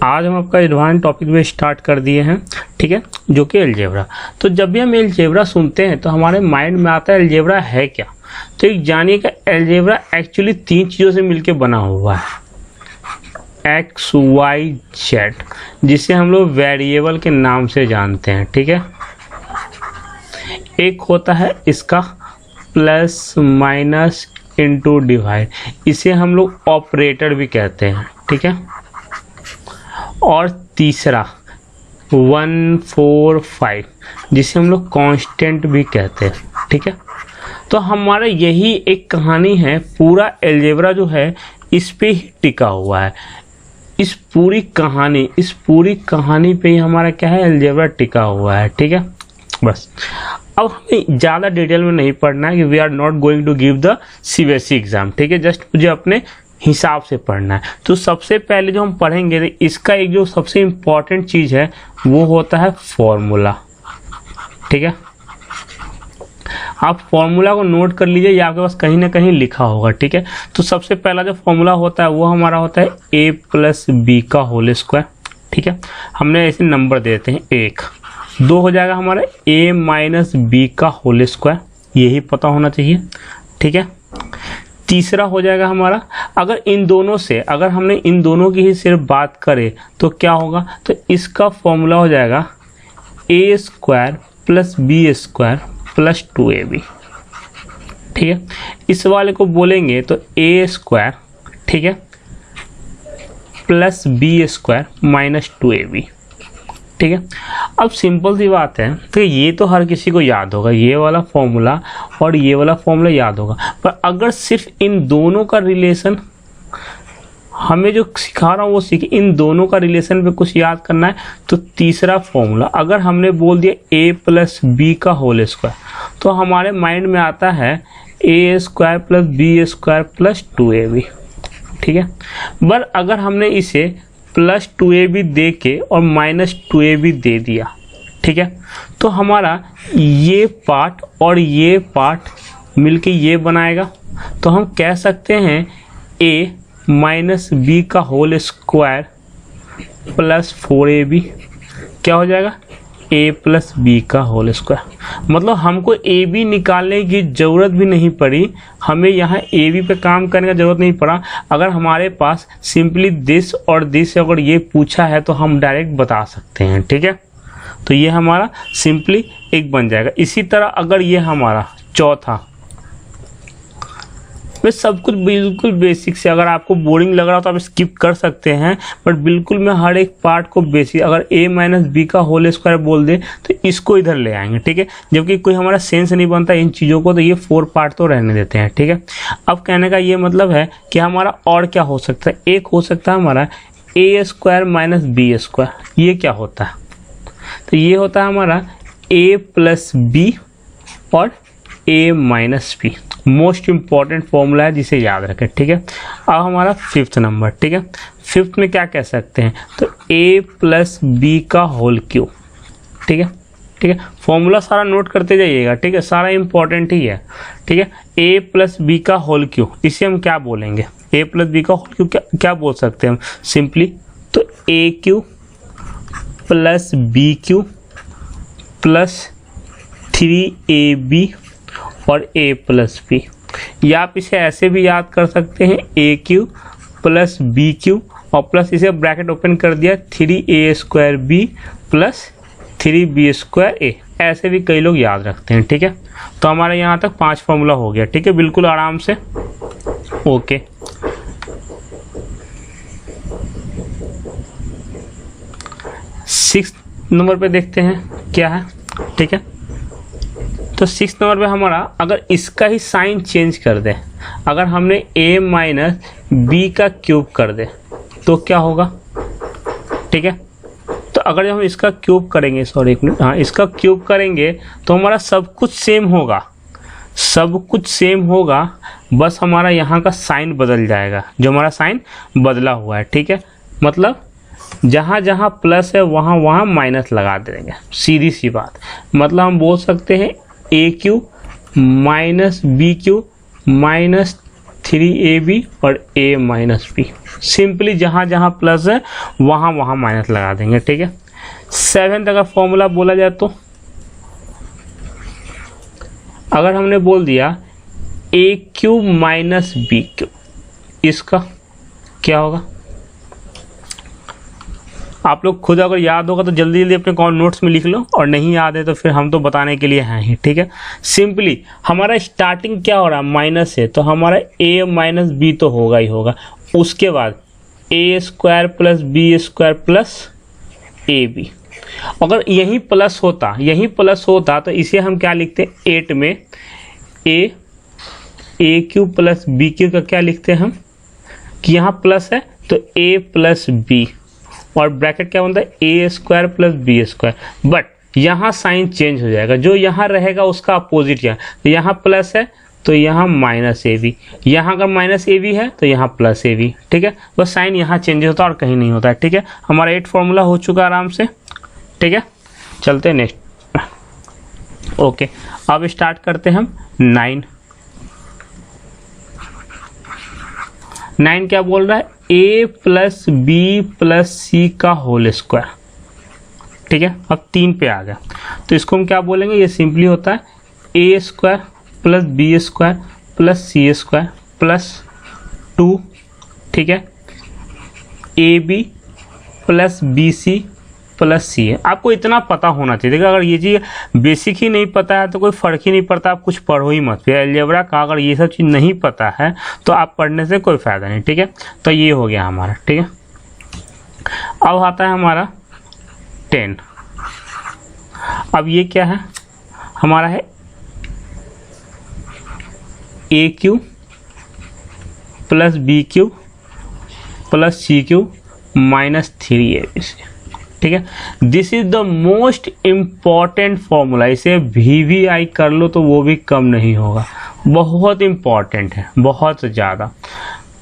आज हम आपका एडवांस टॉपिक में स्टार्ट कर दिए हैं, ठीक है, जो कि अलजेब्रा। तो जब भी हम अलजेब्रा सुनते हैं तो हमारे माइंड में आता है अलजेब्रा है क्या। तो एक जानिए कि अलजेब्रा एक्चुअली तीन चीज़ों से मिलकर बना हुआ है, एक्स वाई जेड, जिसे हम लोग वेरिएबल के नाम से जानते हैं, ठीक है। एक होता है इसका प्लस माइनस इंटू डिवाइड, इसे हम लोग ऑपरेटर भी कहते हैं, ठीक है। और तीसरा 1 4 5, जिसे हम लोग कांस्टेंट भी कहते हैं, ठीक है। तो हमारा यही एक कहानी है, पूरा अलजेब्रा जो है इस पे ही टिका हुआ है। इस पूरी कहानी पे ही हमारा क्या है, अलजेब्रा टिका हुआ है, ठीक है। बस अब हमें ज़्यादा डिटेल में नहीं पढ़ना है कि we are not going to give the CBSE exam, ठीक है। जस्ट मुझे अपने हिसाब से पढ़ना है। तो सबसे पहले जो हम पढ़ेंगे इसका एक जो सबसे इम्पॉर्टेंट चीज़ है वो होता है फॉर्मूला, ठीक है। आप फॉर्मूला को नोट कर लीजिए, या आपके पास कहीं ना कहीं लिखा होगा, ठीक है। तो सबसे पहला जो फॉर्मूला होता है वो हमारा होता है a प्लस बी का होल स्क्वायर, ठीक है। हमने ऐसे नंबर दे देते हैं 1, 2 हो जाएगा हमारा a माइनस बी का होल स्क्वायर, यही पता होना चाहिए, ठीक है। तीसरा हो जाएगा हमारा, अगर हमने इन दोनों की ही सिर्फ बात करें तो क्या होगा, तो इसका फॉर्मूला हो जाएगा a square plus B square plus 2ab, ठीक है। इस वाले को बोलेंगे तो a स्क्वायर, ठीक है, plus B square minus 2ab, ठीक है। अब सिंपल सी बात है, तो ये तो हर किसी को याद होगा, ये वाला फॉर्मूला और ये वाला फॉर्मूला याद होगा। पर अगर सिर्फ इन दोनों का रिलेशन, हमें जो सिखा रहा हूँ वो इन दोनों का रिलेशन पे कुछ याद करना है, तो तीसरा फॉर्मूला अगर हमने बोल दिया a प्लस बी का होल स्क्वायर, तो हमारे माइंड में आता है a square plus B square plus 2ab, ठीक है। पर अगर हमने इसे प्लस 2ab दे के और माइनस 2ab दे दिया, ठीक है, तो हमारा ये पार्ट और ये पार्ट मिलके ये बनाएगा। तो हम कह सकते हैं a माइनस बी का होल स्क्वायर प्लस 4ab क्या हो जाएगा, a प्लस बी का होल स्क्वायर। मतलब हमको a b निकालने की ज़रूरत भी नहीं पड़ी, हमें यहाँ a b पे काम करने का ज़रूरत नहीं पड़ा। अगर हमारे पास सिंपली दिस और दिस अगर ये पूछा है तो हम डायरेक्ट बता सकते हैं, ठीक है। तो ये हमारा सिंपली एक बन जाएगा। इसी तरह अगर ये हमारा चौथा, बस सब कुछ बिल्कुल बेसिक से, अगर आपको बोरिंग लग रहा हो तो आप स्किप कर सकते हैं, बट बिल्कुल मैं हर एक पार्ट को बेसिक, अगर a माइनस बी का होल स्क्वायर बोल दे तो इसको इधर ले आएंगे, ठीक है। जबकि कोई हमारा सेंस नहीं बनता इन चीज़ों को, तो ये 4 पार्ट तो रहने देते हैं, ठीक है। अब कहने का ये मतलब है कि हमारा और क्या हो सकता है, एक हो सकता है हमारा a square minus B square. ये क्या होता है, तो ये होता है हमारा a प्लस बी और a minus B. Most important formula है जिसे याद रखें, ठीक है। अब हमारा 5th नंबर, ठीक है। 5th में क्या कह सकते हैं, तो a प्लस बी का होल क्यूब, ठीक है, ठीक है। फॉर्मूला सारा नोट करते जाइएगा, ठीक है, सारा इम्पॉर्टेंट ही है, ठीक है। a प्लस बी का होल क्यूब, इसे हम क्या बोलेंगे, a प्लस बी का होल क्यूब क्या बोल सकते हैं हम सिंपली, तो a cube plus B cube plus 3ab और a प्लस बी। या आप इसे ऐसे भी याद कर सकते हैं a cube plus B cube और प्लस इसे ब्रैकेट ओपन कर दिया 3a स्क्वायर बी प्लस 3b स्क्वायर a। ऐसे भी कई लोग याद रखते हैं, ठीक है। तो हमारे यहाँ तक 5 फॉर्मूला हो गया, ठीक है, बिल्कुल आराम से, ओके। सिक्स नंबर पे देखते हैं क्या है, ठीक है। तो 6 नंबर पे हमारा अगर इसका ही साइन चेंज कर दे, अगर हमने a माइनस बी का क्यूब कर दे तो क्या होगा, ठीक है। तो अगर हम इसका क्यूब करेंगे, सॉरी एक मिनट, हाँ, इसका क्यूब करेंगे तो हमारा सब कुछ सेम होगा, बस हमारा यहाँ का साइन बदल जाएगा, जो हमारा साइन बदला हुआ है, ठीक है। मतलब जहाँ जहाँ प्लस है वहाँ वहाँ माइनस लगा देंगे, सीधी सी बात। मतलब हम बोल सकते हैं a cube minus B cube minus 3ab और a माइनस बी। सिंपली जहाँ जहाँ प्लस है वहाँ वहाँ माइनस लगा देंगे, ठीक है। 7th अगर फॉर्मूला बोला जाए तो अगर हमने बोल दिया a cube minus B cube, इसका क्या होगा? आप लोग खुद अगर याद होगा तो जल्दी जल्दी अपने नोट्स में लिख लो, और नहीं याद है तो फिर हम तो बताने के लिए हैं ही, ठीक है। सिंपली हमारा स्टार्टिंग क्या हो रहा है? माइनस है, तो हमारा a माइनस बी तो होगा ही होगा। उसके बाद a square plus B square plus A B. अगर यही प्लस होता तो इसे हम क्या लिखते? 8 में a cube plus B cube का क्या लिखते हैं हम कि यहाँ प्लस है तो a प्लस बी, और ब्रैकेट क्या बनता है? A square plus B square. But यहाँ साइन चेंज हो जाएगा, जो यहाँ रहेगा उसका अपोजिट यहाँ, तो यहाँ प्लस है तो यहाँ माइनस ए बी, यहाँ अगर माइनस ए बी है तो यहाँ प्लस ए बी, ठीक है। बस साइन यहाँ चेंज होता है और कहीं नहीं होता है, ठीक है। हमारा 8 फॉर्मूला हो चुका आराम से, ठीक है। चलते हैं नेक्स्ट। ओके, अब स्टार्ट करते हैं हम 9 क्या बोल रहा है? a प्लस बी प्लस सी का होल स्क्वायर, ठीक है। अब 3 पे आ गया तो इसको हम क्या बोलेंगे? ये सिंपली होता है a square plus B square plus C square plus 2, ठीक है, A B plus B C plus C है। आपको इतना पता होना चाहिए। देखिए, अगर ये चीज़ बेसिक ही नहीं पता है तो कोई फ़र्क ही नहीं पड़ता, आप कुछ पढ़ो ही मत। फिर अलजेब्रा का अगर ये सब चीज़ नहीं पता है तो आप पढ़ने से कोई फ़ायदा नहीं, ठीक है। तो ये हो गया हमारा, ठीक है। अब आता है हमारा 10। अब ये क्या है? हमारा है A cube plus B cube plus C cube minus 3ab, ठीक है। This is the most important formula. इसे VVI कर लो तो वो भी कम नहीं होगा, बहुत इम्पॉर्टेंट है, बहुत ज़्यादा,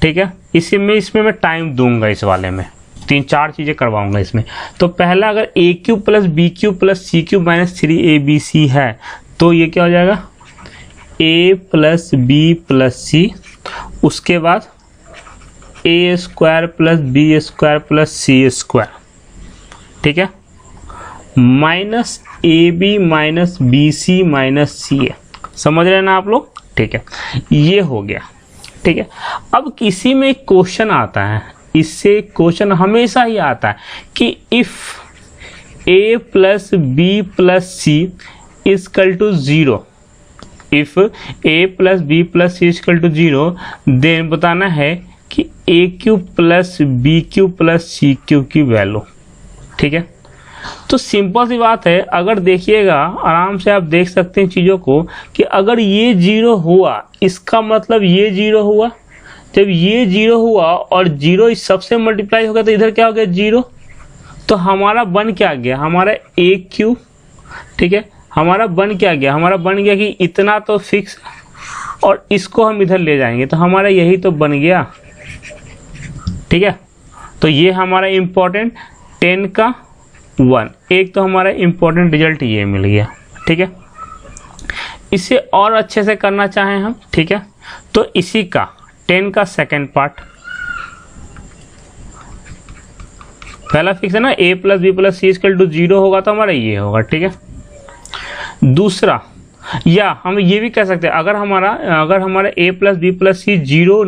ठीक है। इसमें मैं टाइम दूंगा, इस वाले में 3-4 चीज़ें करवाऊंगा इसमें। तो पहला, अगर A cube plus B cube plus C cube minus 3abc है तो ये क्या हो जाएगा? a plus B plus C, उसके बाद a square plus B square plus C square, ठीक है, minus A B minus B C minus C A. समझ रहे हैं ना आप लोग? ठीक है, ये हो गया, ठीक है। अब किसी में क्वेश्चन आता है, इससे क्वेश्चन हमेशा ही आता है कि if A plus B plus C equal to 0, if A plus B plus C equal to 0, then बताना है कि A cube plus B cube plus C cube की वैल्यू, ठीक है। तो सिंपल सी बात है, अगर देखिएगा आराम से आप देख सकते हैं चीज़ों को कि अगर ये 0 हुआ इसका मतलब ये 0 हुआ, जब ये 0 हुआ और 0 इस सबसे मल्टीप्लाई हो गया तो इधर क्या हो गया? 0। तो हमारा बन क्या गया? हमारा ए क्यू, ठीक है, हमारा बन क्या गया? हमारा बन गया कि इतना तो फिक्स, और इसको हम इधर ले जाएंगे तो हमारा यही तो बन गया, ठीक है। तो ये हमारा इम्पोर्टेंट 10 का 1, एक तो हमारा इम्पोर्टेंट रिजल्ट ये मिल गया, ठीक है। इसे और अच्छे से करना चाहें हम, ठीक है, तो इसी का 10 का सेकेंड पार्ट, पहला फिक्स है ना, a plus B plus C equal to 0 होगा तो हमारा ये होगा, ठीक है। दूसरा, या हम ये भी कह सकते हैं अगर हमारा a प्लस बी प्लस सी 0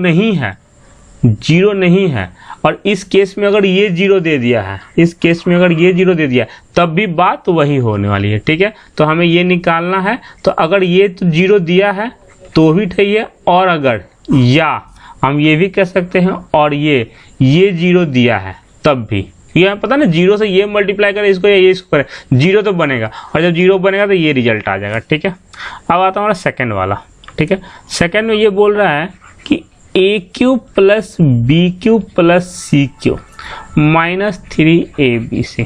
नहीं है और इस केस में अगर ये 0 दे दिया है, इस केस में अगर ये 0 दे दिया तब भी बात वही होने वाली है, ठीक है। तो हमें ये निकालना है, तो अगर ये तो 0 दिया है तो भी ठीक है, और अगर, या हम ये भी कह सकते हैं और ये 0 दिया है तब भी, ये पता ना 0 से ये मल्टीप्लाई करे इसको या ये इसको करे, 0 तो बनेगा, और जब 0 बनेगा तो ये रिजल्ट आ जाएगा, ठीक है। अब आता हमारा सेकेंड वाला, ठीक है। सेकेंड में ये बोल रहा है कि A cube plus B cube plus C cube minus 3abc,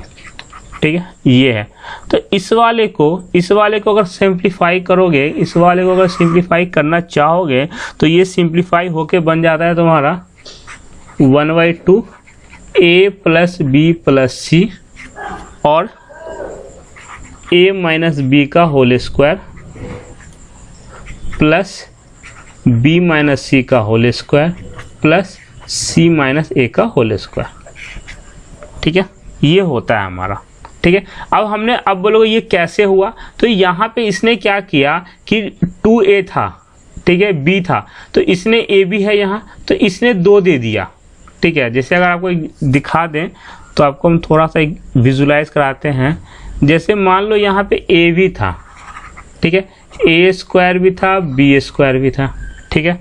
ठीक है, ये है। तो इस वाले को अगर सिंप्लीफाई करोगे, इस वाले को अगर सिंप्लीफाई करना चाहोगे तो ये सिंप्लीफाई होके बन जाता है तुम्हारा 1/2 a plus B plus C और a माइनस बी का whole square plus B minus C का whole square plus C minus A का होल स्क्वायर। ठीक है, ये होता है हमारा। ठीक है, अब बोलोगे ये कैसे हुआ, तो यहाँ पे इसने क्या किया कि 2a था, ठीक है, b था, तो इसने a भी है यहाँ, तो इसने 2 दे दिया। ठीक है, जैसे अगर आपको दिखा दें तो आपको हम थोड़ा सा विजुलाइज कराते हैं। जैसे मान लो यहाँ पे a भी था, ठीक है, a स्क्वायर भी था, b स्क्वायर भी था। ठीक है,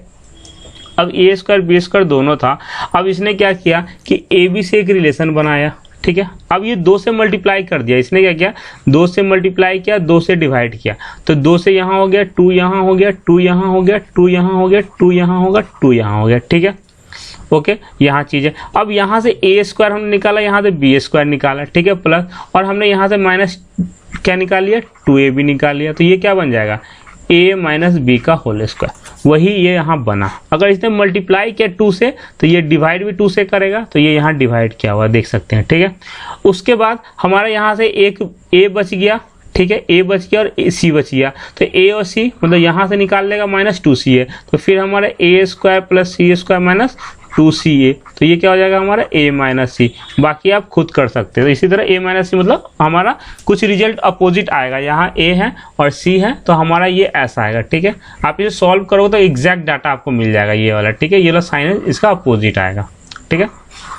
अब a स्क्वायर b स्क्वायर दोनों था। अब इसने क्या किया कि a b से एक रिलेशन बनाया। ठीक है, अब ये 2 से मल्टीप्लाई कर दिया। इसने क्या किया, 2 से मल्टीप्लाई किया, 2 से डिवाइड किया, तो 2 से यहाँ हो गया, 2 यहाँ हो गया, 2 यहाँ हो गया, 2 यहाँ हो गया, 2 यहाँ होगा, 2 यहाँ हो गया। ठीक है, ओके, यहाँ चीज़ है। अब यहाँ से a स्क्वायर हमने निकाला, यहाँ से b स्क्वायर निकाला। ठीक है, प्लस, और हमने यहाँ से माइनस क्या निकाल लिया, 2a भी निकाल लिया। तो ये क्या बन जाएगा, a माइनस बी का होल स्क्वायर। वही ये यहाँ बना। अगर इसने मल्टीप्लाई किया 2 से तो ये डिवाइड भी 2 से करेगा, तो ये यहाँ डिवाइड किया हुआ देख सकते हैं। ठीक है, उसके बाद हमारा यहाँ से एक a बच गया। ठीक है, a बच गया और c बच गया, तो a और c मतलब यहाँ से निकाल लेगा माइनस 2ca, तो फिर हमारा a square plus c square minus 2ca, तो ये क्या हो जाएगा हमारा a माइनस सी। बाकी आप खुद कर सकते हो। तो इसी तरह a माइनस सी मतलब हमारा कुछ रिजल्ट अपोजिट आएगा। यहाँ a है और c है, तो हमारा ये ऐसा आएगा। ठीक है, आप इसे सॉल्व करोगे तो एग्जैक्ट डाटा आपको मिल जाएगा ये वाला। ठीक है, ये वाला साइन है, इसका अपोजिट आएगा। ठीक है,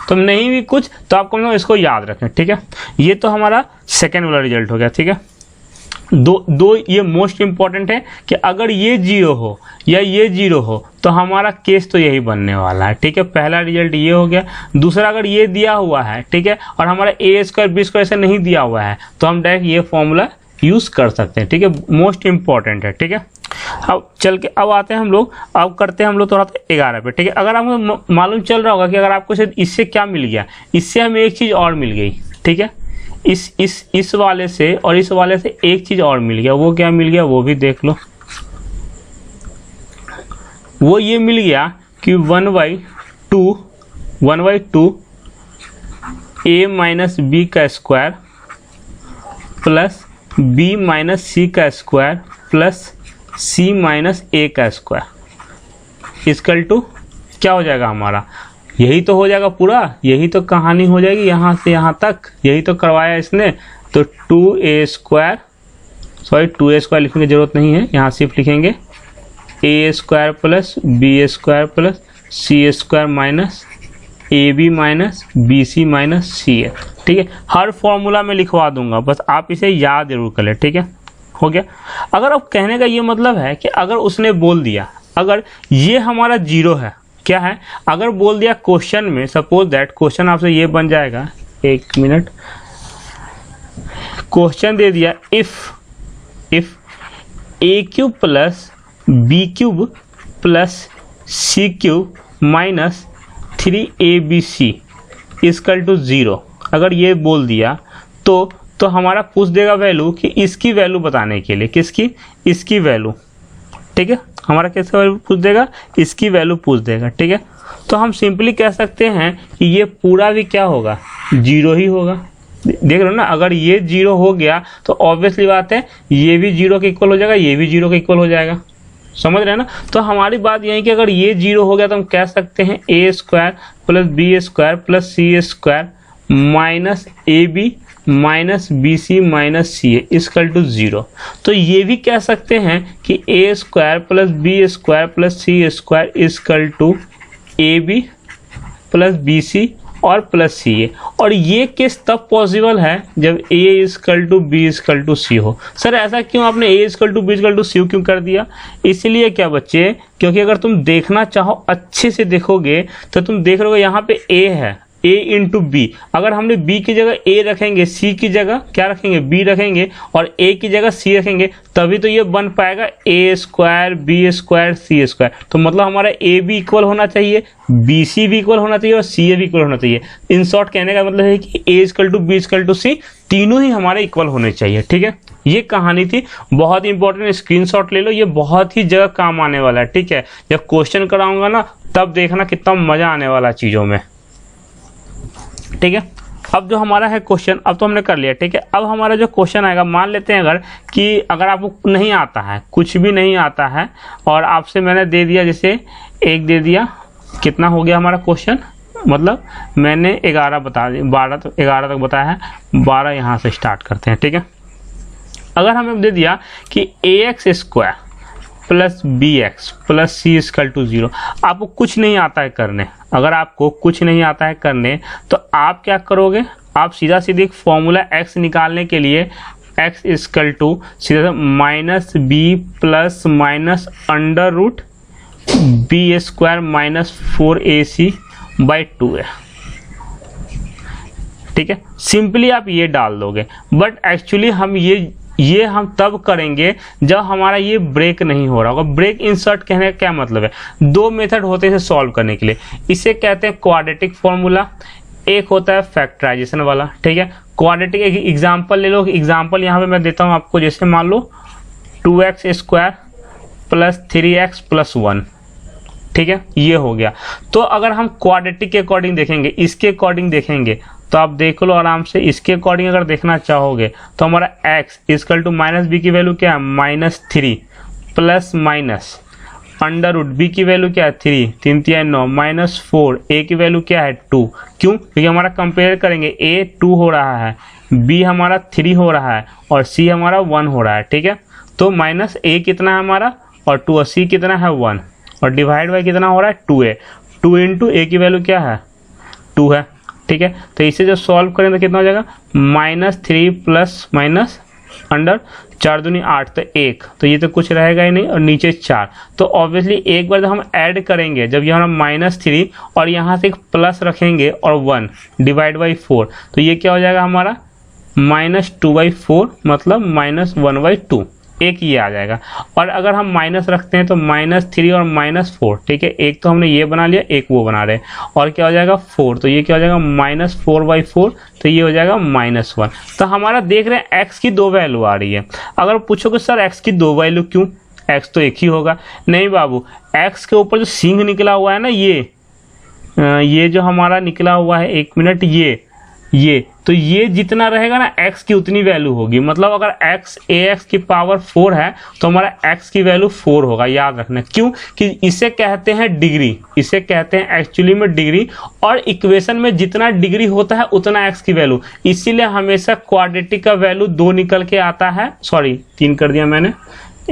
तो नहीं भी कुछ तो आपको मतलब इसको याद रखें। ठीक है, ये तो हमारा सेकेंड वाला रिजल्ट हो गया। ठीक है, दो ये मोस्ट इंपॉर्टेंट है कि अगर ये 0 हो या ये 0 हो तो हमारा केस तो यही बनने वाला है। ठीक है, पहला रिजल्ट ये हो गया। दूसरा, अगर ये दिया हुआ है, ठीक है, और हमारा a स्क्वायर b स्क्वायर ऐसे नहीं दिया हुआ है, तो हम डायरेक्ट ये फॉर्मूला यूज़ कर सकते हैं। ठीक है, मोस्ट इंपॉर्टेंट है। ठीक है, अब चल के अब आते हैं हम लोग, अब करते हैं हम लोग थोड़ा सा 11 पे। ठीक है, अगर आपको मालूम चल रहा होगा कि अगर आपको इससे क्या मिल गया, इससे हमें एक चीज़ और मिल गई। ठीक है, इस वाले से और इस वाले से एक चीज़ और मिल गया। वो क्या मिल गया, वो भी देख लो। वो ये मिल गया कि 1/2 a माइनस बी का square plus b minus C का square plus c minus a का स्क्वायर इक्वल टू क्या हो जाएगा हमारा, यही तो हो जाएगा पूरा, यही तो कहानी हो जाएगी यहाँ से यहाँ तक, यही तो करवाया इसने। तो 2a square, sorry 2a square लिखने की जरूरत नहीं है, यहाँ सिर्फ लिखेंगे a square plus b square plus c square minus ab minus bc minus ca। ठीक है, हर फॉर्मूला में लिखवा दूंगा, बस आप इसे याद जरूर कर लें। ठीक है, हो गया। अगर अब कहने का ये मतलब है कि अगर उसने बोल दिया, अगर ये हमारा 0 है, क्या है, अगर बोल दिया क्वेश्चन में, सपोज दैट क्वेश्चन आपसे ये बन जाएगा, एक मिनट, क्वेश्चन दे दिया if a cube plus b cube plus c cube minus 3abc equal to 0, अगर ये बोल दिया तो हमारा पूछ देगा वैल्यू कि इसकी वैल्यू बताने के लिए, किसकी, इसकी वैल्यू। ठीक है, हमारा कैसे वैल्यू पूछ देगा, इसकी वैल्यू पूछ देगा। ठीक है, तो हम सिंपली कह सकते हैं कि ये पूरा भी क्या होगा, 0 ही होगा। देख रहे हो ना, अगर ये 0 हो गया तो ऑब्वियसली बात है ये भी 0 के इक्वल हो जाएगा, ये भी 0 के इक्वल हो जाएगा। समझ रहे हैं ना, तो हमारी बात यही कि अगर ये 0 हो गया तो हम कह सकते हैं a square plus b square plus c square minus ab minus bc minus C equal to 0। तो ये भी कह सकते हैं कि a square plus b square plus C square equal to ab plus bc और प्लस सी। और ये केस तब पॉसिबल है जब a equal to b equal to C हो। सर ऐसा क्यों आपने a equal to b equal to C क्यों कर दिया, इसलिए क्या बच्चे, क्योंकि अगर तुम देखना चाहो अच्छे से देखोगे तो तुम देख रहे हो यहाँ पे a है, a इंटू बी, अगर हमने b की जगह a रखेंगे, c की जगह क्या रखेंगे, b रखेंगे, और a की जगह c रखेंगे, तभी तो ये बन पाएगा a square b square c square. तो मतलब हमारा a भी इक्वल होना चाहिए, bc भी इक्वल होना चाहिए और ca भी इक्वल होना चाहिए। इन शॉर्ट कहने का मतलब है कि a equal to b equal to c तीनों ही हमारे इक्वल होने चाहिए। ठीक है, ये कहानी थी, बहुत इंपॉर्टेंट, स्क्रीनशॉट ले लो, ये बहुत ही जगह काम आने वाला है। ठीक है, जब क्वेश्चन कराऊंगा ना तब देखना कितना मजा आने वाला चीजों में। ठीक है, अब जो हमारा है क्वेश्चन, अब तो हमने कर लिया, ठीक है। अब हमारा जो क्वेश्चन आएगा, मान लेते हैं अगर आपको नहीं आता है, कुछ भी नहीं आता है, और आपसे मैंने दे दिया, जैसे 1 दे दिया, कितना हो गया हमारा क्वेश्चन, मतलब मैंने 11 बता दी, 11 तक बताया है, 12 यहाँ से स्टार्ट करते हैं, ठीक है। अगर हमें दे दिया कि ax² plus bx plus c equal to 0, आपको कुछ नहीं आता है करने, अगर आपको कुछ नहीं आता है करने तो आप क्या करोगे, आप सीधा सीधे एक फॉर्मूला x निकालने के लिए x इक्वल टू सीधा minus b plus minus under root b² minus 4ac by 2 है, ठीक है। सिंपली आप ये डाल दोगे, बट एक्चुअली हम ये हम तब करेंगे जब हमारा ये ब्रेक नहीं हो रहा होगा। ब्रेक इंसर्ट कहने का क्या मतलब है, 2 मेथड होते हैं इसे सॉल्व करने के लिए, इसे कहते हैं क्वाड्रेटिक फॉर्मूला, एक होता है फैक्टराइजेशन वाला, ठीक है। क्वाड्रेटिक एक एग्जांपल ले लो, एग्जांपल यहाँ पे मैं देता हूँ आपको, जैसे मान लो 2x² प्लस 3x प्लस 1, ठीक है, ये हो गया। तो अगर हम क्वाड्रेटिक के अकॉर्डिंग देखेंगे, इसके अकॉर्डिंग देखेंगे, तो आप देख लो आराम से, इसके अकॉर्डिंग अगर देखना चाहोगे तो हमारा x equal to minus B की वैल्यू क्या है, -3 plus minus under root B की वैल्यू क्या है 3, 3 3 9 माइनस 4, a की वैल्यू क्या है 2, क्यों, क्योंकि हमारा कंपेयर करेंगे, a 2 हो रहा है, b हमारा 3 हो रहा है और c हमारा 1 हो रहा है, ठीक है। तो माइनस a कितना है हमारा और 2, और c कितना है 1, और डिवाइड बाई कितना हो रहा है 2a, 2 इंटू a की वैल्यू क्या है 2 है, ठीक है। तो इसे जब सॉल्व करें तो कितना हो जाएगा, -3 प्लस माइनस अंडर 4 दूनी 8, तो 1, तो ये तो कुछ रहेगा ही नहीं, और नीचे 4, तो ऑब्वियसली एक बार जब हम ऐड करेंगे, जब यहाँ -3 और यहाँ से एक प्लस रखेंगे और 1 डिवाइड बाई 4, तो ये क्या हो जाएगा हमारा -2/4, मतलब -1/2, एक ये आ जाएगा। और अगर हम माइनस रखते हैं तो -3 और -4, ठीक है, एक तो हमने ये बना लिया, एक वो बना रहे, और क्या हो जाएगा 4, तो ये क्या हो जाएगा -4/4, तो ये हो जाएगा -1। तो हमारा देख रहे हैं x की 2 वैल्यू आ रही है। अगर पूछोगे सर x की 2 वैल्यू क्यों, x तो एक ही होगा, नहीं बाबू, x के ऊपर जो सिंह निकला हुआ है ना, ये जो हमारा निकला हुआ है, 1 मिनट, ये तो ये जितना रहेगा ना x की उतनी वैल्यू होगी, मतलब अगर x ax की पावर 4 है तो हमारा x की वैल्यू 4 होगा, याद रखना, क्यों कि इसे कहते हैं डिग्री, इसे कहते हैं एक्चुअली में डिग्री, और इक्वेशन में जितना डिग्री होता है उतना x की वैल्यू, इसीलिए हमेशा क्वाड्रेटिक का वैल्यू 2 निकल के आता है, सॉरी 3 कर दिया मैंने,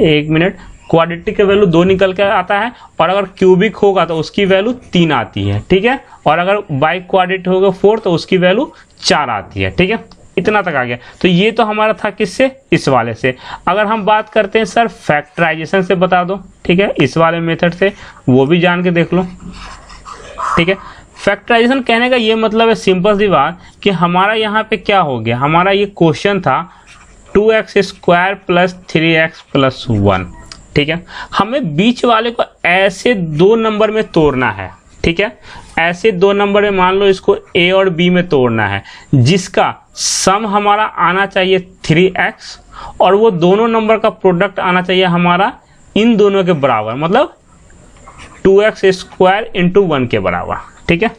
1 मिनट, क्वाड्रेटिक का वैल्यू 2 निकल के आता है, और अगर क्यूबिक होगा तो उसकी वैल्यू 3 आती है, ठीक है, और अगर बाई क्वाड्रेटिक होगा 4 तो उसकी वैल्यू 4 आती है, ठीक है। इतना तक आ गया। तो ये तो हमारा था किससे, इस वाले से। अगर हम बात करते हैं सर फैक्टराइजेशन से बता दो, ठीक है, इस वाले मेथड से, वो भी जान के देख लो, ठीक है। फैक्टराइजेशन कहने का ये मतलब है सिंपल सी बात कि हमारा यहाँ पे क्या हो गया, हमारा ये क्वेश्चन था 2x² प्लस 3x प्लस 1, ठीक है। हमें बीच वाले को ऐसे 2 नंबर में तोड़ना है, ठीक है, ऐसे 2 नंबर में, मान लो इसको a और b में तोड़ना है, जिसका सम हमारा आना चाहिए 3x, और वो दोनों नंबर का प्रोडक्ट आना चाहिए हमारा इन दोनों के बराबर, मतलब 2x² इंटू 1 के बराबर, ठीक है।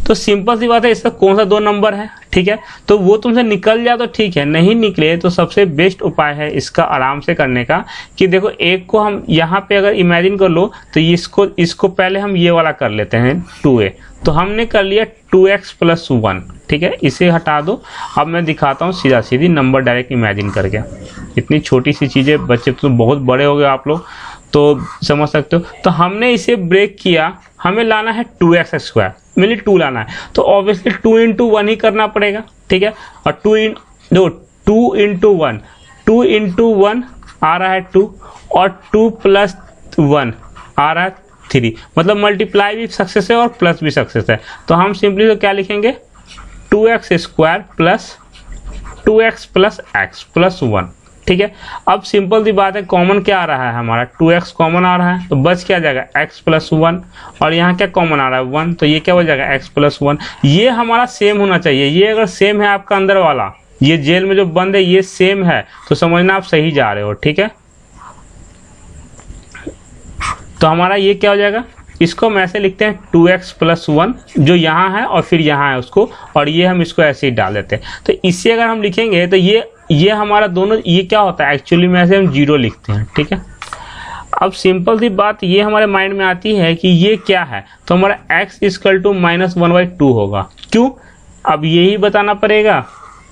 तो सिंपल सी बात है, इसका कौन सा 2 नंबर है, ठीक है, तो वो तुमसे निकल जाए तो ठीक है, नहीं निकले तो सबसे बेस्ट उपाय है इसका आराम से करने का, कि देखो एक को हम यहाँ पे अगर इमेजिन कर लो तो इसको पहले हम ये वाला कर लेते हैं 2a, तो हमने कर लिया 2x प्लस 1, ठीक है, इसे हटा दो। अब मैं दिखाता हूँ सीधा सीधी नंबर डायरेक्ट इमेजिन करके, इतनी छोटी सी चीज़ें, बच्चे तो बहुत बड़े हो गए आप लोग तो समझ सकते हो। तो हमने इसे ब्रेक किया, हमें लाना है 2x², मेनली 2 लाना है, तो ऑब्वियसली 2 इंटू 1 ही करना पड़ेगा, ठीक है, और 2 इंटू 1, 2 इंटू 1 आ रहा है 2, और 2 प्लस 1 आ रहा है 3, मतलब मल्टीप्लाई भी सक्सेस है और प्लस भी सक्सेस है। तो हम सिंपली तो क्या लिखेंगे 2x² plus 2x plus x plus 1, ठीक है। अब सिंपल सी बात है, कॉमन क्या आ रहा है हमारा 2x कॉमन आ रहा है, तो बच क्या जाएगा x प्लस 1, और यहाँ क्या कॉमन आ रहा है 1, तो ये क्या हो जाएगा x प्लस 1। ये हमारा सेम होना चाहिए, ये अगर सेम है आपका अंदर वाला, ये जेल में जो बंद है ये सेम है, तो समझना आप सही जा रहे हो, ठीक है। तो हमारा ये क्या हो जाएगा, इसको हम ऐसे लिखते हैं 2x प्लस 1 जो यहाँ है और फिर यहाँ है उसको, और ये हम इसको ऐसे ही डाल देते हैं। तो इससे अगर हम लिखेंगे तो ये हमारा दोनों, ये क्या होता है एक्चुअली में ऐसे हम 0 लिखते हैं, ठीक है। अब सिंपल सी बात ये हमारे माइंड में आती है कि ये क्या है, तो हमारा x इक्वल टू -1/2 होगा। क्यों, अब यही बताना पड़ेगा,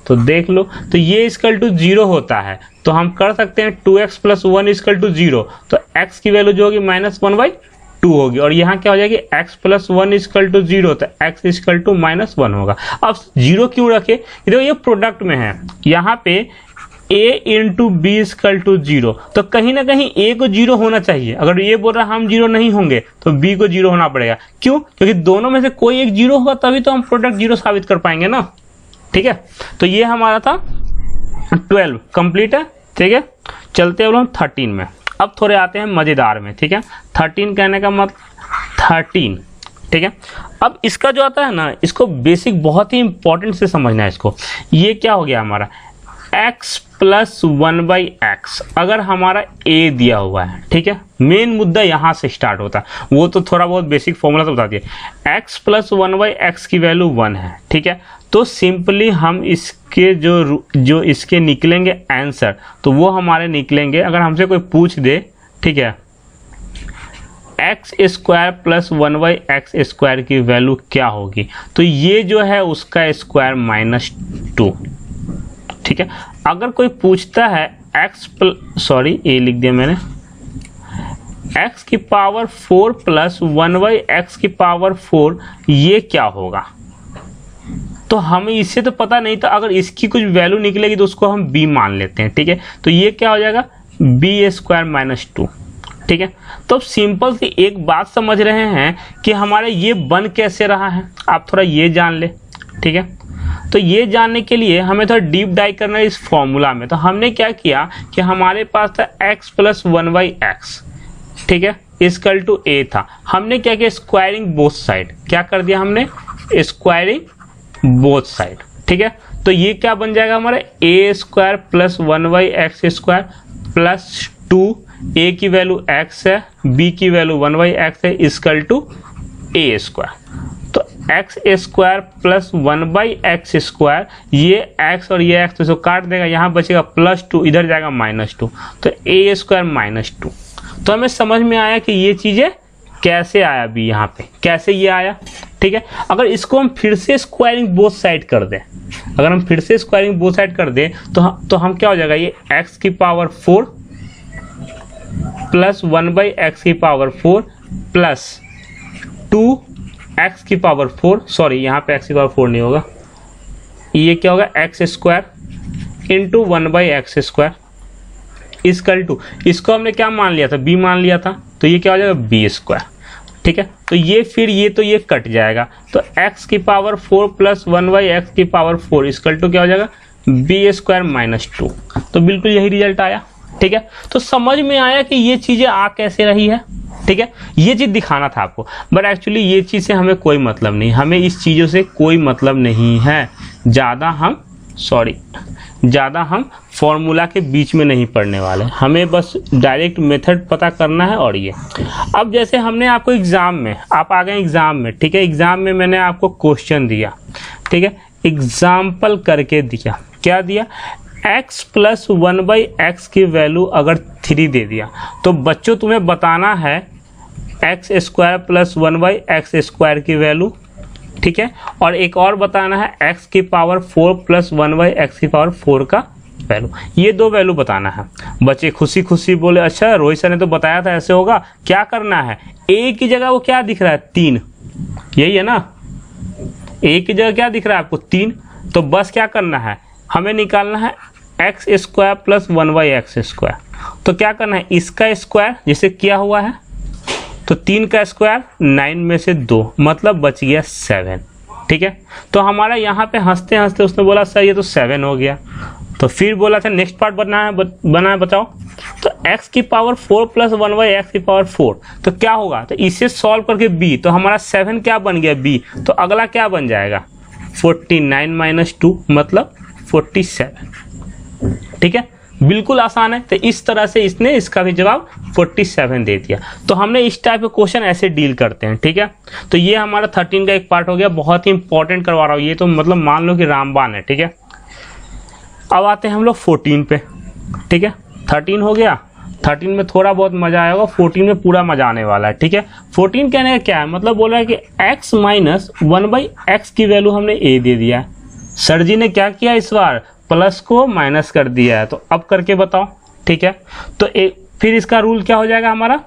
तो देख लो। तो ये इक्वल टू 0 होता है, तो हम कर सकते हैं 2x प्लस 1 इक्वल टू 0, तो x की वैल्यू जो होगी -1/2 होगी, और यहाँ क्या हो जाएगी x प्लस 1 इक्वल टू 0, तो x इक्वल टू -1 होगा। अब 0 क्यों रखे, देखो ये प्रोडक्ट में है, यहाँ पे a into B equal to 0, तो कहीं ना कहीं a को 0 होना चाहिए। अगर ये बोल रहा हम 0 नहीं होंगे तो b को 0 होना पड़ेगा। क्यों, क्योंकि दोनों में से कोई एक 0 होगा तभी तो हम प्रोडक्ट 0 साबित कर पाएंगे ना, ठीक है। तो ये हमारा था 12 कंप्लीट है, ठीक है। चलते हैं हम 13 में। अब थोड़े आते हैं मजेदार में, ठीक है। 13 कहने का मतलब 13, ठीक है। अब इसका जो आता है ना, इसको बेसिक बहुत ही इंपॉर्टेंट से समझना है इसको। ये क्या हो गया हमारा x प्लस 1/x, अगर हमारा a दिया हुआ है, ठीक है। मेन मुद्दा यहाँ से स्टार्ट होता है, वो तो थोड़ा बहुत बेसिक फॉर्मूला तो बता दिया। x प्लस 1/x की वैल्यू 1 है, ठीक है। तो सिंपली हम इसके जो इसके निकलेंगे आंसर, तो वो हमारे निकलेंगे, अगर हमसे कोई पूछ दे, ठीक है, x स्क्वायर प्लस 1/x² की वैल्यू क्या होगी, तो ये जो है उसका स्क्वायर -2, ठीक है। अगर कोई पूछता है ए लिख दिया मैंने, x की पावर 4 प्लस 1/x की पावर 4 ये क्या होगा, तो हमें इससे तो पता नहीं था। अगर इसकी कुछ वैल्यू निकलेगी तो उसको हम b मान लेते हैं, ठीक है। तो ये क्या हो जाएगा b² -2, ठीक है। तो सिंपल सी एक बात समझ रहे हैं कि हमारे ये बन कैसे रहा है, आप थोड़ा ये जान ले, ठीक है। तो ये जानने के लिए हमें थोड़ा डीप डाइव करना है इस फॉर्मूला में। तो हमने क्या किया कि हमारे पास था x प्लस 1/x, ठीक है, इक्वल टू a था। हमने क्या किया, स्क्वायरिंग बोथ साइड, क्या कर दिया हमने, स्क्वायरिंग बोथ साइड, ठीक है। तो ये क्या बन जाएगा हमारा a² plus 1/x² plus 2, a की वैल्यू x है, b की वैल्यू 1/x है, इक्वल टू a²। तो x² प्लस 1/x², ये x और ये x तो काट देगा, यहाँ बचेगा +2, इधर जाएगा -2, तो a² -2। तो हमें समझ में आया कि ये चीज़ें कैसे आया भी, यहाँ पे कैसे ये आया, ठीक है। अगर इसको हम फिर से स्क्वायरिंग बोथ साइड कर दें, अगर हम फिर से स्क्वायरिंग बोथ साइड कर दें तो हम क्या हो जाएगा, ये x की पावर 4 प्लस 1/x की पावर 4 प्लस 2x की पावर 4, सॉरी यहाँ पे x की पावर 4 नहीं होगा, ये क्या होगा x² into 1/x² equal to, इसको हमने क्या मान लिया था, b मान लिया था, तो ये क्या हो जाएगा b², ठीक है। तो ये फिर ये तो ये कट जाएगा, तो x की पावर 4 प्लस 1/x की पावर 4 इक्वल टू क्या हो जाएगा b² -2। तो बिल्कुल यही रिजल्ट आया, ठीक है। तो समझ में आया कि ये चीज़ें आ कैसे रही है, ठीक है। ये चीज़ दिखाना था आपको, बट एक्चुअली ये चीज़ से हमें कोई मतलब नहीं, हमें इस चीज़ों से कोई मतलब नहीं है। ज़्यादा हम फॉर्मूला के बीच में नहीं पढ़ने वाले, हमें बस डायरेक्ट मेथड पता करना है। और ये अब जैसे हमने आपको एग्ज़ाम में, आप आ गए एग्ज़ाम में, ठीक है, एग्ज़ाम में मैंने आपको क्वेश्चन दिया, ठीक है, एग्जाम्पल करके दिया, क्या दिया, x प्लस 1/x की वैल्यू अगर 3 दे दिया, तो बच्चों तुम्हें बताना है x² प्लस 1/x² की वैल्यू, ठीक है, और एक और बताना है x की पावर 4 प्लस 1/x की पावर 4 का वैल्यू। ये दो वैल्यू बताना है। बच्चे खुशी खुशी बोले अच्छा रोहित सर ने तो बताया था ऐसे होगा, क्या करना है, a की जगह वो क्या दिख रहा है 3, यही है ना, a की जगह क्या दिख रहा है आपको 3, तो बस क्या करना है, हमें निकालना है x² प्लस 1/x²। तो क्या करना है, इसका स्क्वायर जैसे किया हुआ है, तो 3 का स्क्वायर 9 में से 2, मतलब बच गया 7, ठीक है। तो हमारा यहाँ पे हंसते हंसते उसने बोला सर ये तो 7 हो गया, तो फिर बोला था नेक्स्ट पार्ट बना है बताओ, तो x की पावर 4 प्लस 1/x की पावर 4, तो क्या होगा, तो इसे सॉल्व करके b, तो हमारा 7 क्या बन गया b, तो अगला क्या बन जाएगा 49 - 2 मतलब 47, ठीक है। बिल्कुल आसान है। तो इस तरह से इसने इसका भी जवाब 47 दे दिया। तो हमने इस टाइप के क्वेश्चन ऐसे डील करते हैं, ठीक है। तो ये हमारा 13 का एक पार्ट हो गया, बहुत ही इंपॉर्टेंट करवा रहा हूँ ये तो, मतलब मान लो कि रामबाण है, ठीक है। अब आते हैं हम लोग 14 पे, ठीक है। 13 हो गया, 13 में थोड़ा बहुत मजा आएगा, 14 में पूरा मजा आने वाला है, ठीक है। 14 कहने का क्या है, मतलब बोल रहा है कि x माइनस 1/x की वैल्यू हमने a दे दिया है। सर जी ने क्या किया, इस बार प्लस को माइनस कर दिया है, तो अब करके बताओ, ठीक है। तो फिर इसका रूल क्या हो जाएगा, हमारा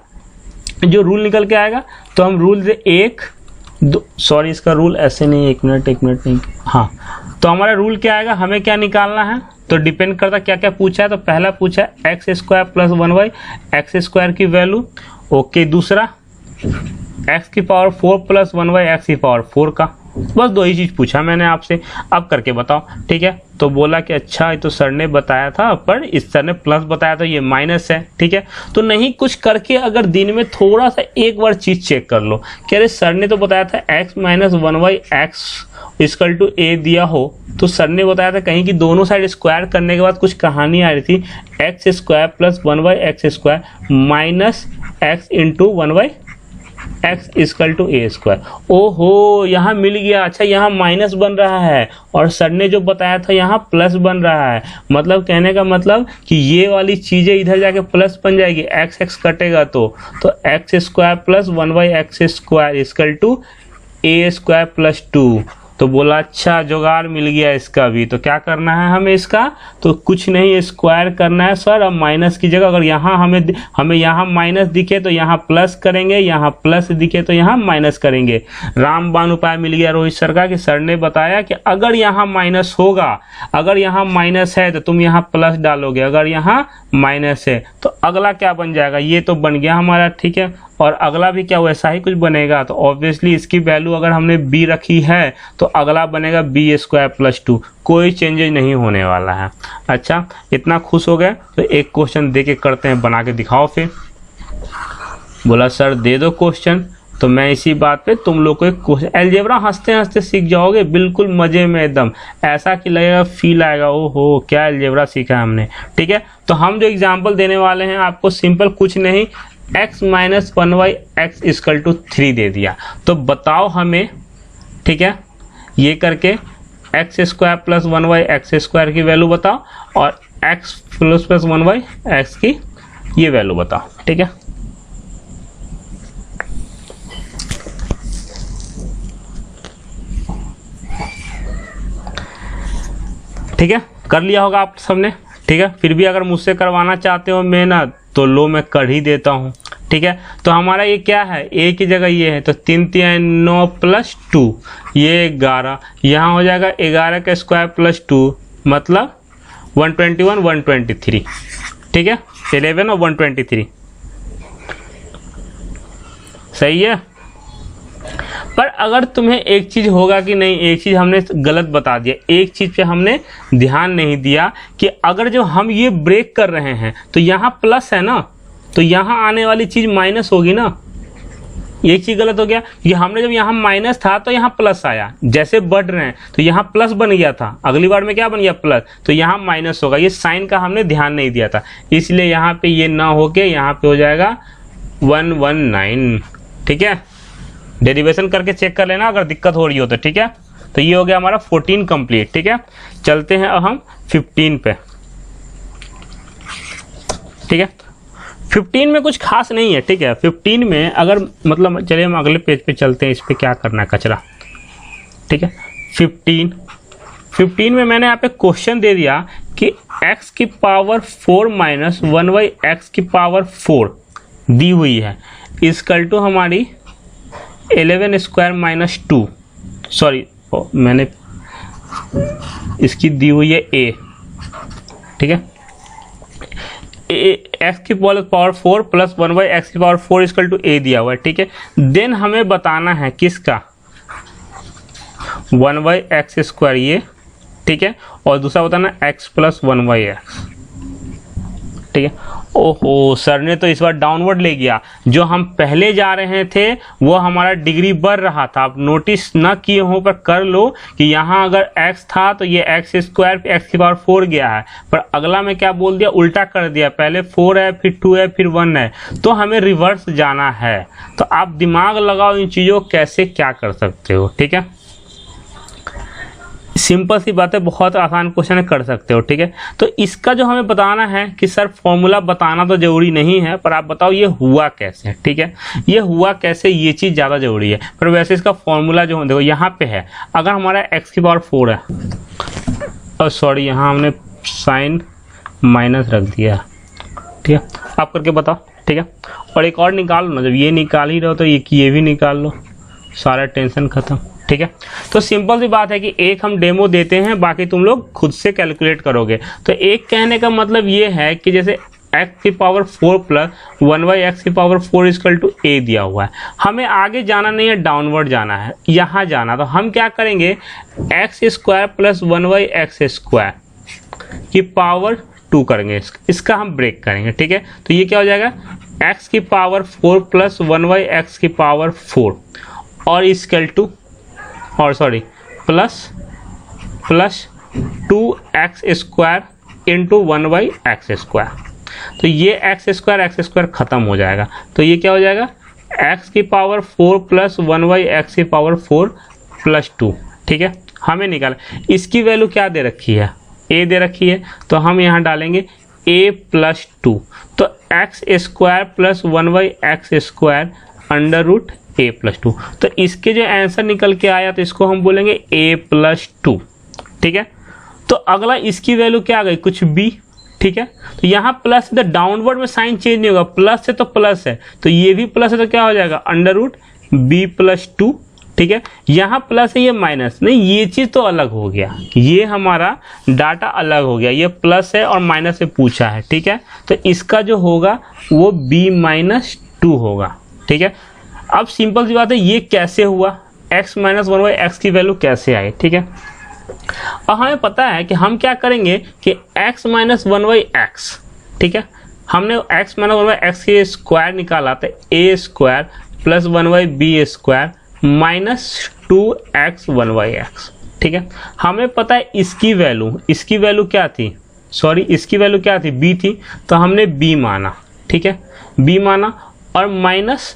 जो रूल निकल के आएगा, तो हम रूल से सॉरी इसका रूल ऐसे नहीं, एक मिनट नहीं, हाँ। तो हमारा रूल क्या आएगा, हमें क्या निकालना है, तो डिपेंड करता क्या क्या पूछा है। तो पहला पूछा है x square plus 1/x square की वैल्यू, ओके। दूसरा x की पावर 4 प्लस 1/x की पावर 4 का, बस दो ही चीज पूछा मैंने आपसे। अब करके बताओ, ठीक है। तो बोला कि अच्छा ये तो सर ने बताया था, पर इस सर ने प्लस बताया था, ये माइनस है, ठीक है। तो नहीं कुछ करके अगर दिन में थोड़ा सा एक बार चीज चेक कर लो, कह रहे सर ने तो बताया था x minus 1/x equal to a दिया हो, तो सर ने बताया था कहीं कि दोनों साइड स्क्वायर करने के बाद कुछ कहानी आ रही थी, x square plus 1/x square minus x into 1/x equal to a square. ओहो, यहाँ मिल गया। अच्छा यहाँ माइनस बन रहा है और सर ने जो बताया था यहाँ प्लस बन रहा है, मतलब कहने का मतलब कि ये वाली चीजें इधर जाके प्लस बन जाएगी, x कटेगा तो x square plus 1/x square equal to a square plus 2। तो बोला अच्छा जुगाड़ मिल गया इसका भी। तो क्या करना है हमें इसका, तो कुछ नहीं, स्क्वायर करना है सर। अब माइनस की जगह अगर यहाँ हमें यहाँ माइनस दिखे तो यहाँ प्लस करेंगे, यहाँ प्लस दिखे तो यहाँ माइनस करेंगे। रामबाण उपाय मिल गया रोहित सर का, कि सर ने बताया कि अगर यहाँ माइनस होगा, अगर यहाँ माइनस है तो तुम यहाँ प्लस डालोगे, अगर यहाँ माइनस है तो अगला क्या बन जाएगा, ये तो बन गया हमारा, ठीक है। और अगला भी क्या वैसा ही कुछ बनेगा। तो ऑब्वियसली इसकी वैल्यू अगर हमने b रखी है तो अगला बनेगा b स्क्वायर प्लस 2, कोई चेंजेज नहीं होने वाला है। अच्छा इतना खुश हो गए, तो एक क्वेश्चन दे के करते हैं, बना के दिखाओ। फिर बोला सर दे दो क्वेश्चन, तो मैं इसी बात पे तुम लोग को एक क्वेश्चन, अलजेब्रा हंसते हंसते सीख जाओगे, बिल्कुल मजे में एकदम, ऐसा कि लगेगा फील आएगा ओहो क्या अलजेब्रा सीखा है हमने, ठीक है। तो हम जो एग्जाम्पल देने वाले हैं आपको, सिंपल कुछ नहीं, x minus 1/x equal to 3 दे दिया, तो बताओ हमें, ठीक है, ये करके x square plus 1/x square की वैल्यू बताओ और x प्लस 1/x की ये वैल्यू बताओ, ठीक है। ठीक है, कर लिया होगा आप सबने, ठीक है। फिर भी अगर मुझसे करवाना चाहते हो मेहनत तो लो मैं कर ही देता हूँ, ठीक है। तो हमारा ये क्या है, a की जगह ये है, तो 3 3 9 प्लस 2 ये 11, यहाँ हो जाएगा 11 का स्क्वायर प्लस 2 मतलब 121 123, ठीक है। 11 और 123 सही है। पर अगर तुम्हें एक चीज होगा कि नहीं, एक चीज हमने गलत बता दिया, एक चीज पे हमने ध्यान नहीं दिया कि अगर जो हम ये ब्रेक कर रहे हैं तो यहाँ प्लस है ना, तो यहाँ आने वाली चीज माइनस होगी ना। एक चीज गलत हो गया कि हमने जब यहाँ माइनस था तो यहाँ प्लस आया, जैसे बढ़ रहे हैं तो यहाँ प्लस बन गया था, अगली बार में क्या बन गया प्लस, तो यहाँ माइनस होगा। ये साइन का हमने ध्यान नहीं दिया था, इसलिए यहाँ पे ये ना होके यहाँ पे हो जाएगा 119, ठीक है। डेरिवेशन करके चेक कर लेना अगर दिक्कत हो रही हो तो, ठीक है। तो ये हो गया हमारा 14 कंप्लीट, ठीक है। चलते हैं अब हम 15 पे, ठीक है। 15 में कुछ खास नहीं है, ठीक है। 15 में अगर मतलब चलिए हम अगले पेज पे चलते हैं, इस पे क्या करना है कचरा, ठीक है। 15 में मैंने यहाँ पे क्वेश्चन दे दिया कि x की पावर 4 माइनस 1/x की पावर 4 दी हुई है, इक्वल टू हमारी 11 स्क्वायर माइनस 2, सॉरी मैंने इसकी दी हुई है a, ठीक है। x की पावर 4 प्लस 1/x की पावर 4 इक्वल टू a दिया हुआ है, ठीक है। देन हमें बताना है किसका, 1/x स्क्वायर ये, ठीक है, और दूसरा बताना x प्लस 1/x, ठीक है। ओहो सर ने तो इस बार डाउनवर्ड ले गया, जो हम पहले जा रहे थे वो हमारा डिग्री बढ़ रहा था। आप नोटिस ना किए हो पर कर लो कि यहाँ अगर x था तो ये x स्क्वायर x की पावर 4 गया है, पर अगला में क्या बोल दिया, उल्टा कर दिया, पहले 4 है फिर 2 है फिर 1 है, तो हमें रिवर्स जाना है। तो आप दिमाग लगाओ इन चीज़ों कैसे क्या कर सकते हो, ठीक है। सिंपल सी बात है, बहुत आसान क्वेश्चन कर सकते हो, ठीक है। तो इसका जो हमें बताना है कि सर फॉर्मूला बताना तो जरूरी नहीं है, पर आप बताओ ये हुआ कैसे, ठीक है। ये हुआ कैसे, ये चीज़ ज़्यादा जरूरी है। पर वैसे इसका फॉर्मूला जो देखो यहाँ पे है, अगर हमारा x की पावर 4 है, और सॉरी यहाँ हमने साइन माइनस रख दिया, ठीक है। आप करके बताओ, ठीक है। और एक और निकाल लो ना, जब ये निकाल ही रहो तो ये भी निकाल लो, सारा टेंशन खत्म, ठीक है। तो सिंपल सी बात है कि एक हम डेमो देते हैं, बाकी तुम लोग खुद से कैलकुलेट करोगे। तो एक कहने का मतलब ये है कि जैसे x की पावर 4 प्लस 1/x की पावर 4 इक्वल टू a दिया हुआ है, हमें आगे जाना नहीं है, डाउनवर्ड जाना है, यहाँ जाना। तो हम क्या करेंगे, x square plus 1/x square की पावर 2 करेंगे, इसका हम ब्रेक करेंगे, ठीक है। तो ये क्या हो जाएगा, x की पावर 4 प्लस 1/x की पावर 4 और इक्वल टू, और sorry plus 2x square into 1/x square. तो ये x स्क्वायर खत्म हो जाएगा, तो ये क्या हो जाएगा, x की पावर 4 प्लस 1/x की पावर 4 प्लस 2, ठीक है। हमें निकाला, इसकी वैल्यू क्या दे रखी है, a दे रखी है, तो हम यहाँ डालेंगे a प्लस 2, तो x square plus 1/x square under root a plus 2। तो इसके जो आंसर निकल के आया तो इसको हम बोलेंगे a प्लस 2, ठीक है। तो अगला इसकी वैल्यू क्या आ गई, कुछ b, ठीक है। तो यहाँ प्लस, तो डाउनवर्ड में साइन चेंज नहीं होगा, प्लस है तो प्लस है, तो ये भी प्लस है तो क्या हो जाएगा, अंडर रूट b प्लस 2, ठीक है। यहाँ प्लस है, ये माइनस नहीं, ये चीज़ तो अलग हो गया, ये हमारा डाटा अलग हो गया, ये प्लस है और माइनस से पूछा है, ठीक है। तो इसका जो होगा वो b माइनस 2 होगा, ठीक है। अब सिंपल सी बात है, ये कैसे हुआ, x माइनस 1/x की वैल्यू कैसे आई, ठीक है। अब हमें पता है कि हम क्या करेंगे कि x माइनस 1/x, ठीक है, हमने x माइनस 1/x की स्क्वायर निकाला, तो a square plus 1/b square minus 2x 1/x, ठीक है। हमें पता है इसकी वैल्यू क्या थी, सॉरी इसकी वैल्यू क्या थी, b थी, तो हमने b माना, ठीक है, b माना, और माइनस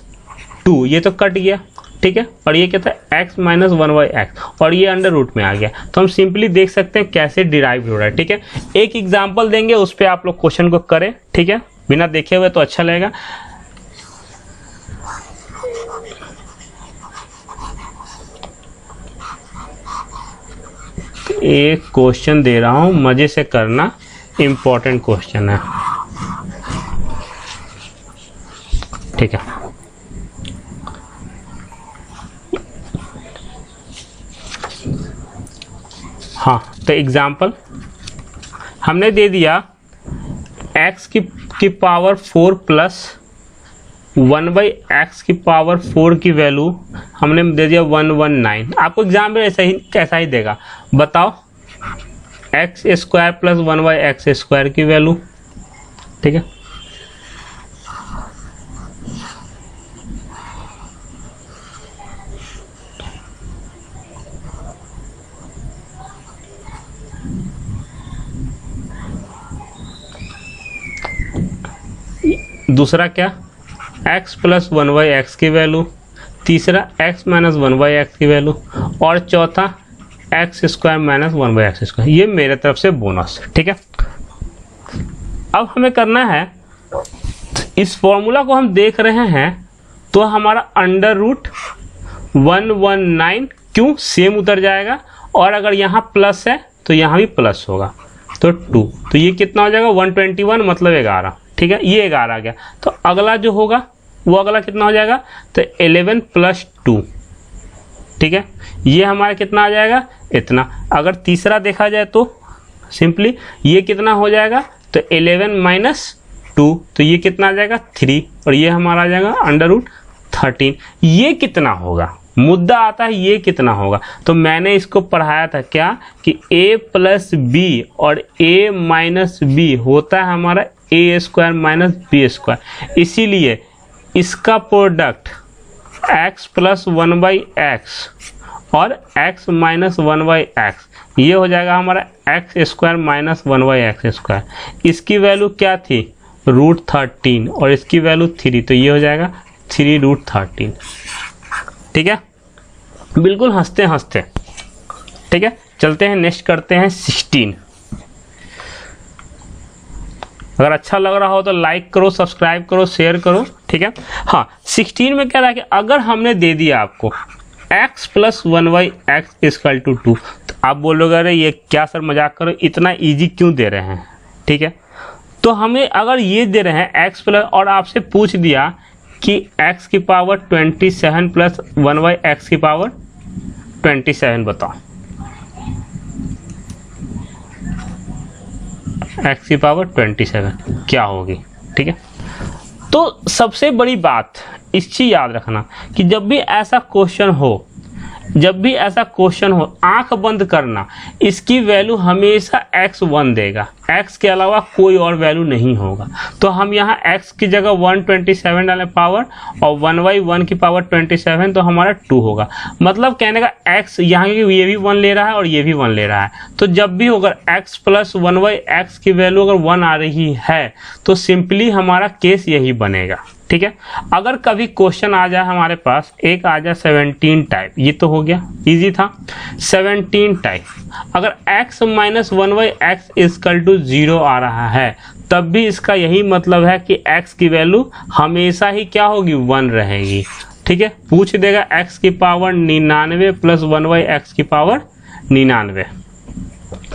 2 ये तो कट गया, ठीक है। और ये क्या था, x माइनस 1/x, और ये अंडर रूट में आ गया। तो हम सिंपली देख सकते हैं कैसे डिराइव हो रहा है, ठीक है। एक एग्जांपल देंगे, उस पर आप लोग क्वेश्चन को करें, ठीक है, बिना देखे हुए तो अच्छा लगेगा। एक क्वेश्चन दे रहा हूं, मजे से करना, इंपॉर्टेंट क्वेश्चन है, ठीक है। हाँ, तो एग्जाम्पल हमने दे दिया x की पावर 4 प्लस 1/x की पावर 4 की वैल्यू हमने दे दिया 119। आपको एग्जाम में ऐसा ही देगा, बताओ x square plus 1/x square की वैल्यू, ठीक है। दूसरा क्या, x प्लस 1/x की वैल्यू, तीसरा x माइनस 1/x की वैल्यू, और चौथा x square minus 1/x square. ये मेरे तरफ से बोनस, ठीक है। अब हमें करना है, इस फॉर्मूला को हम देख रहे हैं तो हमारा अंडर रूट 119 क्यों सेम उतर जाएगा, और अगर यहाँ प्लस है तो यहाँ भी प्लस होगा, तो 2, तो ये कितना हो जाएगा 121 मतलब 11, ठीक है। ये 11 आ गया, तो अगला जो होगा वो अगला कितना हो जाएगा, तो 11 प्लस 2, ठीक है। ये हमारा कितना आ जाएगा, इतना। अगर तीसरा देखा जाए तो सिंपली ये कितना हो जाएगा, तो 11 माइनस 2, तो ये कितना आ जाएगा 3, और ये हमारा आ जाएगा अंडर रूट 13। ये कितना होगा, मुद्दा आता है ये कितना होगा। तो मैंने इसको पढ़ाया था क्या कि a प्लस बी और a माइनस बी होता है हमारा a square minus B square. इसीलिए इसका प्रोडक्ट x प्लस 1/x और x माइनस 1/x ये हो जाएगा हमारा x square minus 1/x square. इसकी वैल्यू क्या थी √13 और इसकी वैल्यू 3, तो ये हो जाएगा 3√13। ठीक है, बिल्कुल हंसते हंसते। ठीक है, चलते हैं नेक्स्ट करते हैं 16। अगर अच्छा लग रहा हो तो लाइक करो, सब्सक्राइब करो, शेयर करो। ठीक है, हाँ 16 में क्या रहा कि अगर हमने दे दिया आपको x plus 1/x equal to 2, तो आप बोलोगे अरे ये क्या सर मजाक करो, इतना इजी क्यों दे रहे हैं। ठीक है, तो हमें अगर ये दे रहे हैं x प्लस और आपसे पूछ दिया कि x की पावर 27 प्लस 1/x की पावर 27 बताओ, x की पावर 27 क्या होगी। ठीक है, तो सबसे बड़ी बात इस चीज याद रखना कि जब भी ऐसा क्वेश्चन हो आंख बंद करना, इसकी वैल्यू हमेशा x1 देगा, x के अलावा कोई और वैल्यू नहीं होगा। तो हम यहाँ x की जगह 127 डालें पावर और 1/1 की पावर 27, तो हमारा 2 होगा। मतलब कहने का x यहाँ ये भी 1 ले रहा है और ये भी 1 ले रहा है। तो जब भी अगर x प्लस 1/x की वैल्यू अगर 1 आ रही है तो सिंपली हमारा केस यही बनेगा। ठीक है, अगर कभी क्वेश्चन आ जाए हमारे पास, एक आ जाए 17 टाइप, ये तो हो गया इजी था। 17 टाइप अगर x minus 1/x equal to 0 आ रहा है, तब भी इसका यही मतलब है कि x की वैल्यू हमेशा ही क्या होगी 1 रहेगी। ठीक है, पूछ देगा x की पावर 99 प्लस 1/x की पावर 99,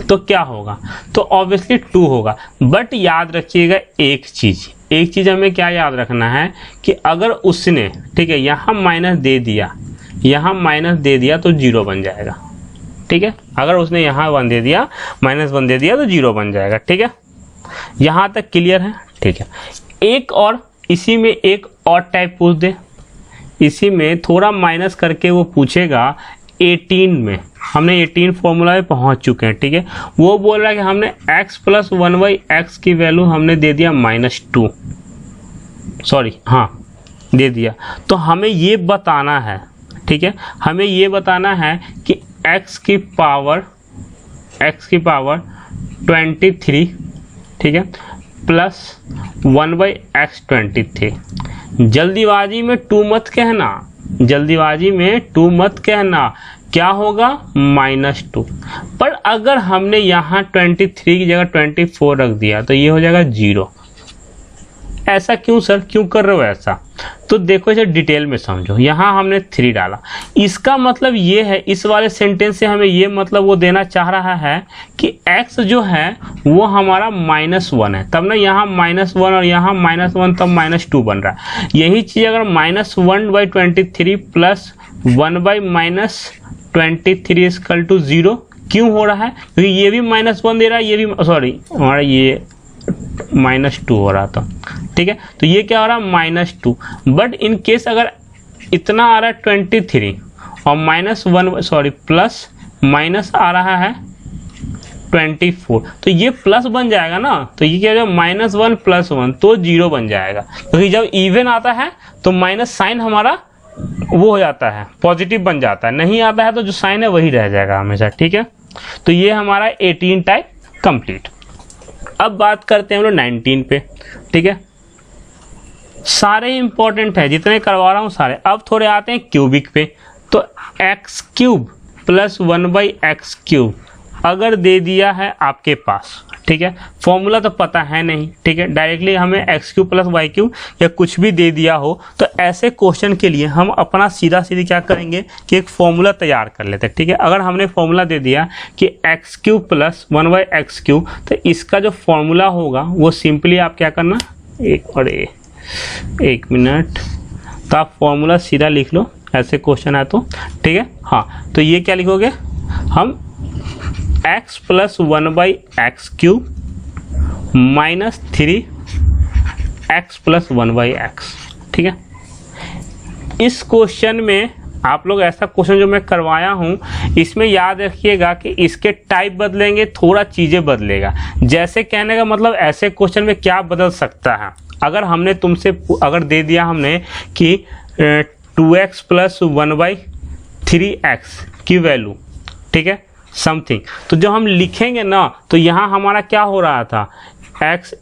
तो क्या होगा, तो ऑब्वियसली 2 होगा। बट याद रखिएगा एक चीज हमें क्या याद रखना है कि अगर उसने ठीक है यहाँ माइनस दे दिया तो 0 बन जाएगा। ठीक है, अगर उसने यहाँ 1 दे दिया माइनस 1 दे दिया तो 0 बन जाएगा। ठीक है, यहाँ तक क्लियर है। ठीक है, एक और इसी में एक और टाइप पूछ दे, इसी में थोड़ा माइनस करके वो पूछेगा 18 में, हमने 18 फॉर्मूला में पहुंच चुके हैं। ठीक है, वो बोल रहा है कि हमने x प्लस 1/x की वैल्यू हमने दे दिया -2, सॉरी हाँ दे दिया। तो हमें ये बताना है, ठीक है, हमें ये बताना है कि x की पावर 23, ठीक है, प्लस 1/x 23। जल्दीबाजी में 2 मत कहना, क्या होगा -2। पर अगर हमने यहाँ 23 की जगह 24 रख दिया तो ये हो जाएगा 0। ऐसा क्यों सर, क्यों कर रहे हो ऐसा? तो देखो इसे डिटेल में समझो। यहाँ हमने 3 डाला, इसका मतलब ये है, इस वाले सेंटेंस से हमें ये मतलब वो देना चाह रहा है कि x जो है वो हमारा -1 है, तब ना यहाँ -1 और यहाँ -1 तब -2 बन रहा है। यही चीज़ अगर -1/23 प्लस 1/-23 इक्वल टू 0 क्यों हो रहा है? क्योंकि ये भी -1 दे रहा है, ये भी सॉरी हमारा ये -2 हो रहा था। ठीक है, तो ये क्या हो रहा है -2। बट इन केस अगर इतना आ रहा है 23 और -1 सॉरी प्लस माइनस आ रहा है 24, तो ये प्लस बन जाएगा ना, तो ये क्या हो जाएगा -1 + 1 तो 0 बन जाएगा। क्योंकि जब इवन आता है तो माइनस साइन हमारा वो हो जाता है, पॉजिटिव बन जाता है, नहीं आता है तो जो साइन है वही रह जाएगा हमेशा। ठीक है, तो ये हमारा 18 टाइप कंप्लीट। अब बात करते हैं हम लोग 19 पे। ठीक है, सारे इंपॉर्टेंट है जितने करवा रहा हूँ सारे। अब थोड़े आते हैं क्यूबिक पे। तो x³ प्लस 1/x³ अगर दे दिया है आपके पास, ठीक है, फॉर्मूला तो पता है नहीं, ठीक है, डायरेक्टली हमें x³ प्लस y³ या कुछ भी दे दिया हो, तो ऐसे क्वेश्चन के लिए हम अपना सीधा क्या करेंगे कि एक फॉर्मूला तैयार कर लेते हैं। ठीक है, अगर हमने फॉर्मूला दे दिया कि x³ प्लस 1/x³, तो इसका जो फॉर्मूला होगा वो सिंपली आप क्या करना, एक मिनट, तो आप फॉर्मूला सीधा लिख लो, ऐसे क्वेश्चन है तो। ठीक है, हाँ, तो ये क्या लिखोगे, हम x plus 1/x³ minus 3x plus 1/x। ठीक है, इस क्वेश्चन में आप लोग ऐसा क्वेश्चन जो मैं करवाया हूँ इसमें याद रखिएगा कि इसके टाइप बदलेंगे, थोड़ा चीज़ें बदलेगा। जैसे कहने का मतलब ऐसे क्वेश्चन में क्या बदल सकता है, अगर हमने तुमसे अगर दे दिया हमने कि 2x प्लस 1/3x की वैल्यू, ठीक है, समथिंग, तो जो हम लिखेंगे ना तो यहाँ हमारा क्या हो रहा था, x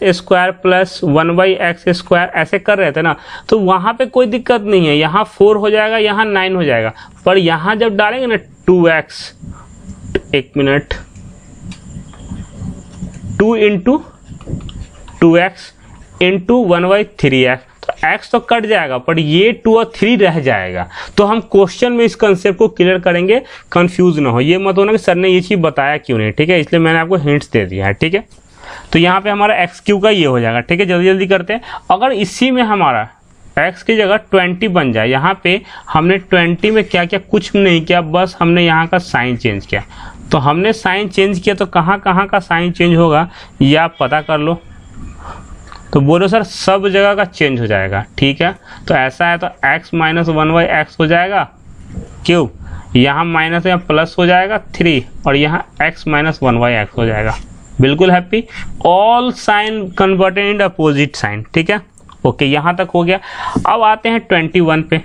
square plus 1/x square ऐसे कर रहे थे ना, तो वहाँ पे कोई दिक्कत नहीं है, यहाँ 4 हो जाएगा, यहाँ 9 हो जाएगा। पर यहाँ जब डालेंगे ना 2x, 2 into 2x into 1/3x, तो x तो कट जाएगा पर ये 2 और 3 रह जाएगा। तो हम क्वेश्चन में इस कंसेप्ट को क्लियर करेंगे, कंफ्यूज ना हो। ये मत होना कि सर ने ये चीज़ बताया क्यों नहीं, ठीक है, इसलिए मैंने आपको हिंट्स दे दिया है, ठीक है। तो यहाँ पे हमारा एक्स क्यू का ये हो जाएगा, ठीक है। जल्दी जल्दी करते हैं। अगर इसी में हमारा x की जगह 20 बन जाए, यहाँ पे हमने 20 में क्या किया, कुछ नहीं किया, बस हमने यहाँ का साइन चेंज किया। तो हमने साइन चेंज किया तो कहाँ कहाँ का साइन चेंज होगा ये आप पता कर लो। तो बोलो सर सब जगह का चेंज हो जाएगा, ठीक है। तो ऐसा है तो x माइनस 1/x हो जाएगा, क्यों, यहाँ माइनस या प्लस हो जाएगा 3 और यहाँ x माइनस 1/x हो जाएगा। बिल्कुल happy, all sign converted in opposite sign, ठीक है। ओके, यहाँ तक हो गया। अब आते हैं 21 पे,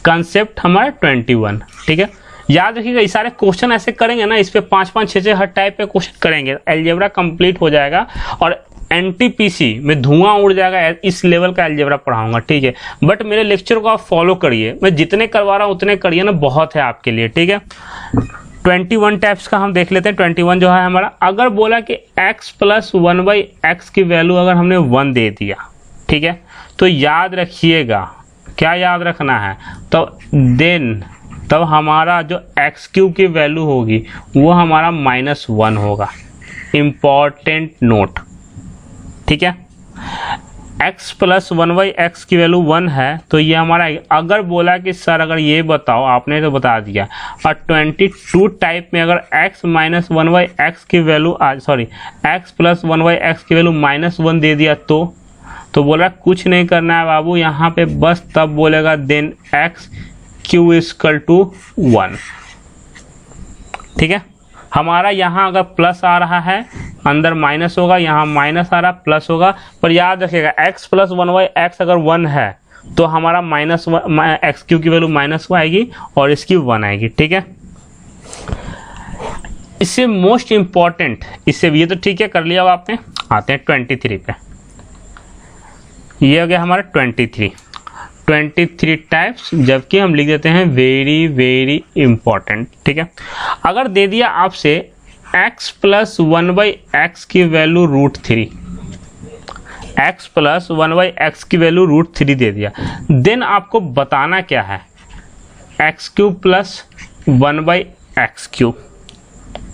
कंसेप्ट हमारा 21, ठीक है। याद रखिएगा ये सारे क्वेश्चन ऐसे करेंगे ना, इस पे 5-5, 6-6 हर टाइप पे क्वेश्चन करेंगे, अलजेब्रा कंप्लीट हो जाएगा और एनटीपीसी में धुआं उड़ जाएगा। इस लेवल का अलजेब्रा पढ़ाऊंगा, ठीक है। बट मेरे लेक्चर को आप फॉलो करिए, मैं जितने करवा रहा हूँ उतने करिए ना, बहुत है आपके लिए, ठीक है। 21 टाइप्स का हम देख लेते हैं। 21 जो है हमारा, अगर बोला कि x प्लस 1/x की वैल्यू अगर हमने 1 दे दिया, ठीक है, तो याद रखिएगा, क्या याद रखना है, तो देन तब हमारा जो x क्यूब की वैल्यू होगी वो हमारा -1 होगा। इम्पॉर्टेंट नोट, ठीक है। x प्लस 1/x की वैल्यू 1 है तो ये हमारा, अगर बोला कि सर अगर ये बताओ, आपने तो बता दिया, और 22 टाइप में अगर x माइनस 1/x की वैल्यू x प्लस 1/x की वैल्यू -1 दे दिया तो बोला कुछ नहीं करना है बाबू, यहाँ पे बस तब बोलेगा then x cube equal to 1, ठीक है। हमारा यहाँ अगर प्लस आ रहा है अंदर माइनस होगा, यहाँ माइनस आ रहा प्लस होगा, पर याद रखिएगा x प्लस 1/x अगर 1 है तो हमारा x क्यू की वैल्यू -1 आएगी और इसकी 1 आएगी, ठीक है। इससे मोस्ट इम्पॉर्टेंट, इससे ये तो ठीक है कर लिया अब आपने, आते हैं 23 पे। ये हो गया हमारा 23 टाइप्स, जबकि हम लिख देते हैं वेरी वेरी इंपॉर्टेंट, ठीक है। अगर दे दिया आपसे x प्लस 1/x की वैल्यू √3, x प्लस 1/x की वैल्यू √3 दे दिया, देन आपको बताना क्या है, x cube plus 1/x cube,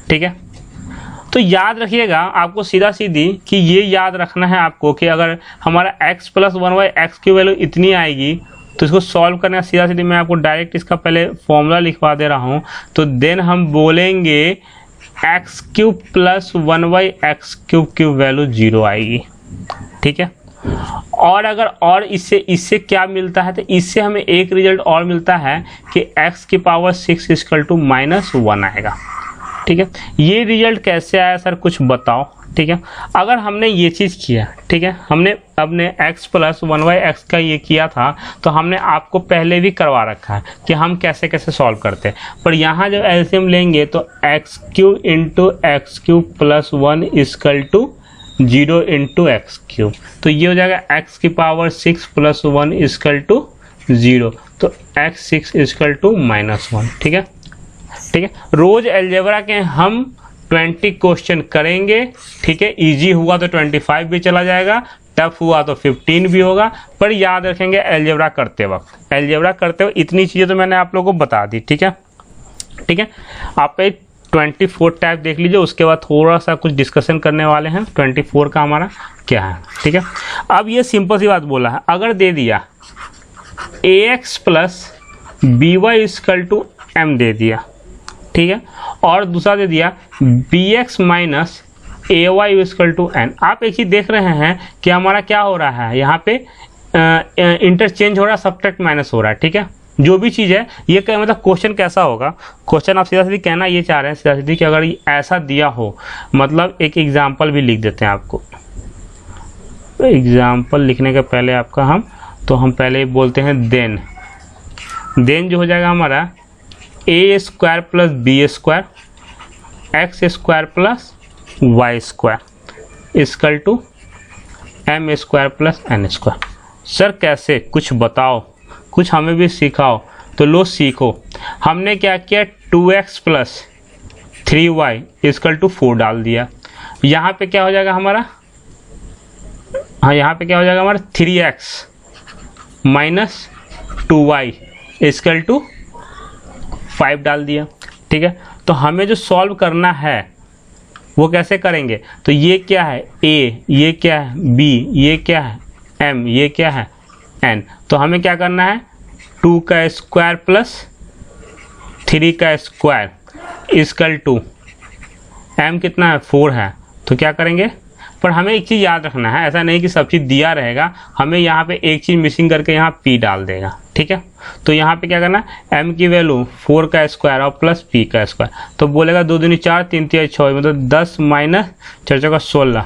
ठीक है। तो याद रखिएगा आपको सीधा सीधी कि ये याद रखना है आपको कि अगर हमारा x प्लस 1/x की वैल्यू इतनी आएगी तो इसको सॉल्व करने का सीधा सीधी मैं आपको डायरेक्ट इसका पहले फॉर्मूला लिखवा दे रहा हूँ। तो देन हम बोलेंगे x cube plus 1/x cube की वैल्यू 0 आएगी, ठीक है। और अगर और इससे क्या मिलता है, तो इससे हमें एक रिजल्ट और मिलता है कि x की पावर 6 इक्वल टू -1 आएगा, ठीक है। ये रिजल्ट कैसे आया सर कुछ बताओ, ठीक है। अगर हमने ये चीज़ किया, ठीक है, हमने अपने x प्लस 1/x का ये किया था तो हमने आपको पहले भी करवा रखा है कि हम कैसे कैसे सॉल्व करते हैं। पर यहाँ जब एलसीएम लेंगे तो x cube into X cube plus 1 equal to 0 into X cube, तो ये हो जाएगा x की पावर 6 प्लस 1 इक्वल टू 0, तो x 6 इक्वल टू -1, ठीक है, ठीक है। रोज अलजेब्रा के हम 20 क्वेश्चन करेंगे, ठीक है। इजी हुआ तो 25 भी चला जाएगा, टफ हुआ तो 15 भी होगा, पर याद रखेंगे अलजेब्रा करते वक्त इतनी चीज़ें तो मैंने आप लोगों को बता दी, ठीक है, ठीक है। आप 24 टाइप देख लीजिए, उसके बाद थोड़ा सा कुछ डिस्कशन करने वाले हैं 24 का हमारा क्या है, ठीक है। अब ये सिंपल सी बात बोला है, अगर दे दिया ax plus by equal to m दे दिया, ठीक है, और दूसरा दे दिया bx minus ay equal to n। आप एक चीज देख रहे हैं कि हमारा क्या हो रहा है, यहाँ पे इंटरचेंज हो रहा है, सब्ट्रैक्ट माइनस हो रहा है, ठीक है। जो भी चीज़ है ये क्या मतलब क्वेश्चन कैसा होगा, क्वेश्चन आप सीधा सीधी कहना ये चाह रहे हैं सीधा सीधी कि अगर ये ऐसा दिया हो, मतलब एक एग्जाम्पल भी लिख देते हैं आपको। एग्जाम्पल लिखने के पहले आपका हम पहले बोलते हैं देन जो हो जाएगा हमारा A square plus B square X square plus Y square equal to M square plus N square. Sir कैसे, कुछ बताओ, कुछ हमें भी सिखाओ। तो लो सीखो, हमने क्या किया 2x plus 3y equal to 4 डाल दिया। यहाँ पे क्या हो जाएगा हमारा, यहाँ पे क्या हो जाएगा हमारा 3x minus 2y equal to 5 डाल दिया, ठीक है। तो हमें जो सॉल्व करना है वो कैसे करेंगे, तो ये क्या है a, ये क्या है b, ये क्या है m, ये क्या है n। तो हमें क्या करना है 2 का स्क्वायर प्लस 3 का स्क्वायर इक्वल टू m कितना है 4 है। तो क्या करेंगे, पर हमें एक चीज़ याद रखना है, ऐसा नहीं कि सब चीज़ दिया रहेगा, हमें यहाँ पे एक चीज़ मिसिंग करके यहाँ p डाल देगा, ठीक है। तो यहाँ पे क्या करना है m की वैल्यू 4 का स्क्वायर और प्लस p का स्क्वायर। तो बोलेगा 2 दूनी 4 3 3 6 मतलब 10 माइनस 4 का 16,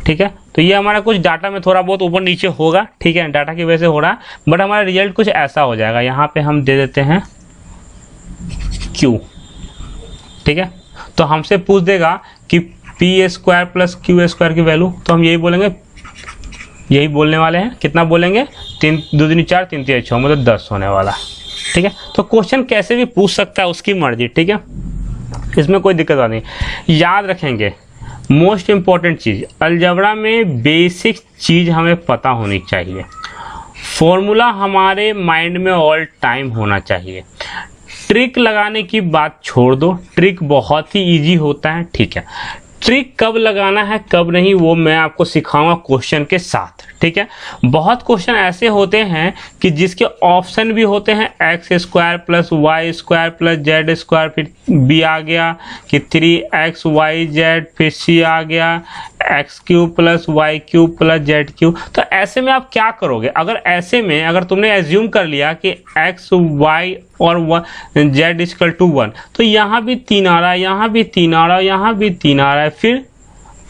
ठीक है। तो ये हमारा कुछ डाटा में थोड़ा बहुत ऊपर नीचे होगा, ठीक है, डाटा की वजह से हो रहा है, बट हमारा रिजल्ट कुछ ऐसा हो जाएगा। यहाँ पे हम दे देते हैं q, ठीक है। तो हमसे पूछ देगा कि P square plus Q square की वैल्यू, तो हम यही बोलेंगे, यही बोलने वाले हैं। कितना बोलेंगे 3 2 दूनी 4 3 3 6 मतलब 10 होने वाला, ठीक है। तो क्वेश्चन कैसे भी पूछ सकता है, उसकी मर्जी, ठीक है, इसमें कोई दिक्कत नहीं। याद रखेंगे मोस्ट इम्पॉर्टेंट चीज़ अलजेब्रा में बेसिक चीज़ हमें पता होनी चाहिए, फॉर्मूला हमारे माइंड में ऑल टाइम होना चाहिए। ट्रिक लगाने की बात छोड़ दो, ट्रिक बहुत ही इजी होता है, ठीक है। ट्रिक कब लगाना है कब नहीं वो मैं आपको सिखाऊंगा क्वेश्चन के साथ, ठीक है। बहुत क्वेश्चन ऐसे होते हैं कि जिसके ऑप्शन भी होते हैं X square plus Y square plus Z square, फिर बी आ गया कि 3x y z, फिर सी आ गया X cube plus Y cube plus Z cube. तो ऐसे में आप क्या करोगे, अगर ऐसे में अगर तुमने एज्यूम कर लिया कि एक्स वाई और जेड इक्वल टू 1, तो यहाँ भी 3 आ रहा है, यहाँ भी 3 आ रहा है, यहाँ भी 3 आ रहा है, फिर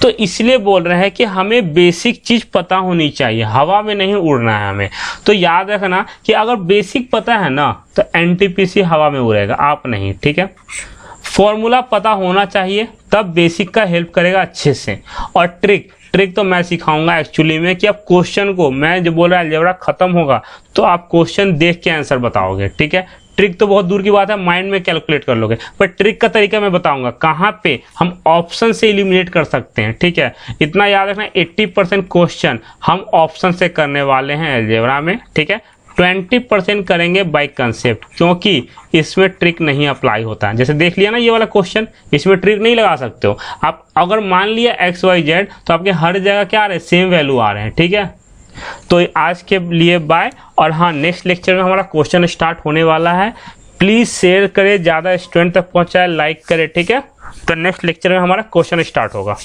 तो इसलिए बोल रहे हैं कि हमें बेसिक चीज़ पता होनी चाहिए, हवा में नहीं उड़ना है हमें। तो याद रखना कि अगर बेसिक पता है ना तो एनटीपीसी हवा में उड़ेगा, आप नहीं, ठीक है। फॉर्मूला पता होना चाहिए तब बेसिक का हेल्प करेगा अच्छे से। और ट्रिक तो मैं सिखाऊंगा एक्चुअली में कि आप क्वेश्चन को, मैं जो बोल रहा है अलजेब्रा खत्म होगा तो आप क्वेश्चन देख के आंसर बताओगे, ठीक है। ट्रिक तो बहुत दूर की बात है, माइंड में कैलकुलेट कर लोगे, पर ट्रिक का तरीका मैं बताऊंगा कहाँ पे हम ऑप्शन से एलिमिनेट कर सकते हैं, ठीक है। इतना याद रखना 80% क्वेश्चन हम ऑप्शन से करने वाले हैं अलजेब्रा में, ठीक है। 20% करेंगे बाय कंसेप्ट, क्योंकि इसमें ट्रिक नहीं अप्लाई होता है। जैसे देख लिया ना ये वाला क्वेश्चन, इसमें ट्रिक नहीं लगा सकते हो आप। अगर मान लिया एक्स वाई जेड तो आपके हर जगह क्या आ रहे हैं, सेम वैल्यू आ रहे हैं, ठीक है। तो आज के लिए बाय, और हाँ नेक्स्ट लेक्चर में हमारा क्वेश्चन स्टार्ट होने वाला है। प्लीज़ शेयर करें, ज़्यादा स्टूडेंट तक पहुँचाए, लाइक करें, ठीक है। तो नेक्स्ट लेक्चर में हमारा क्वेश्चन स्टार्ट होगा।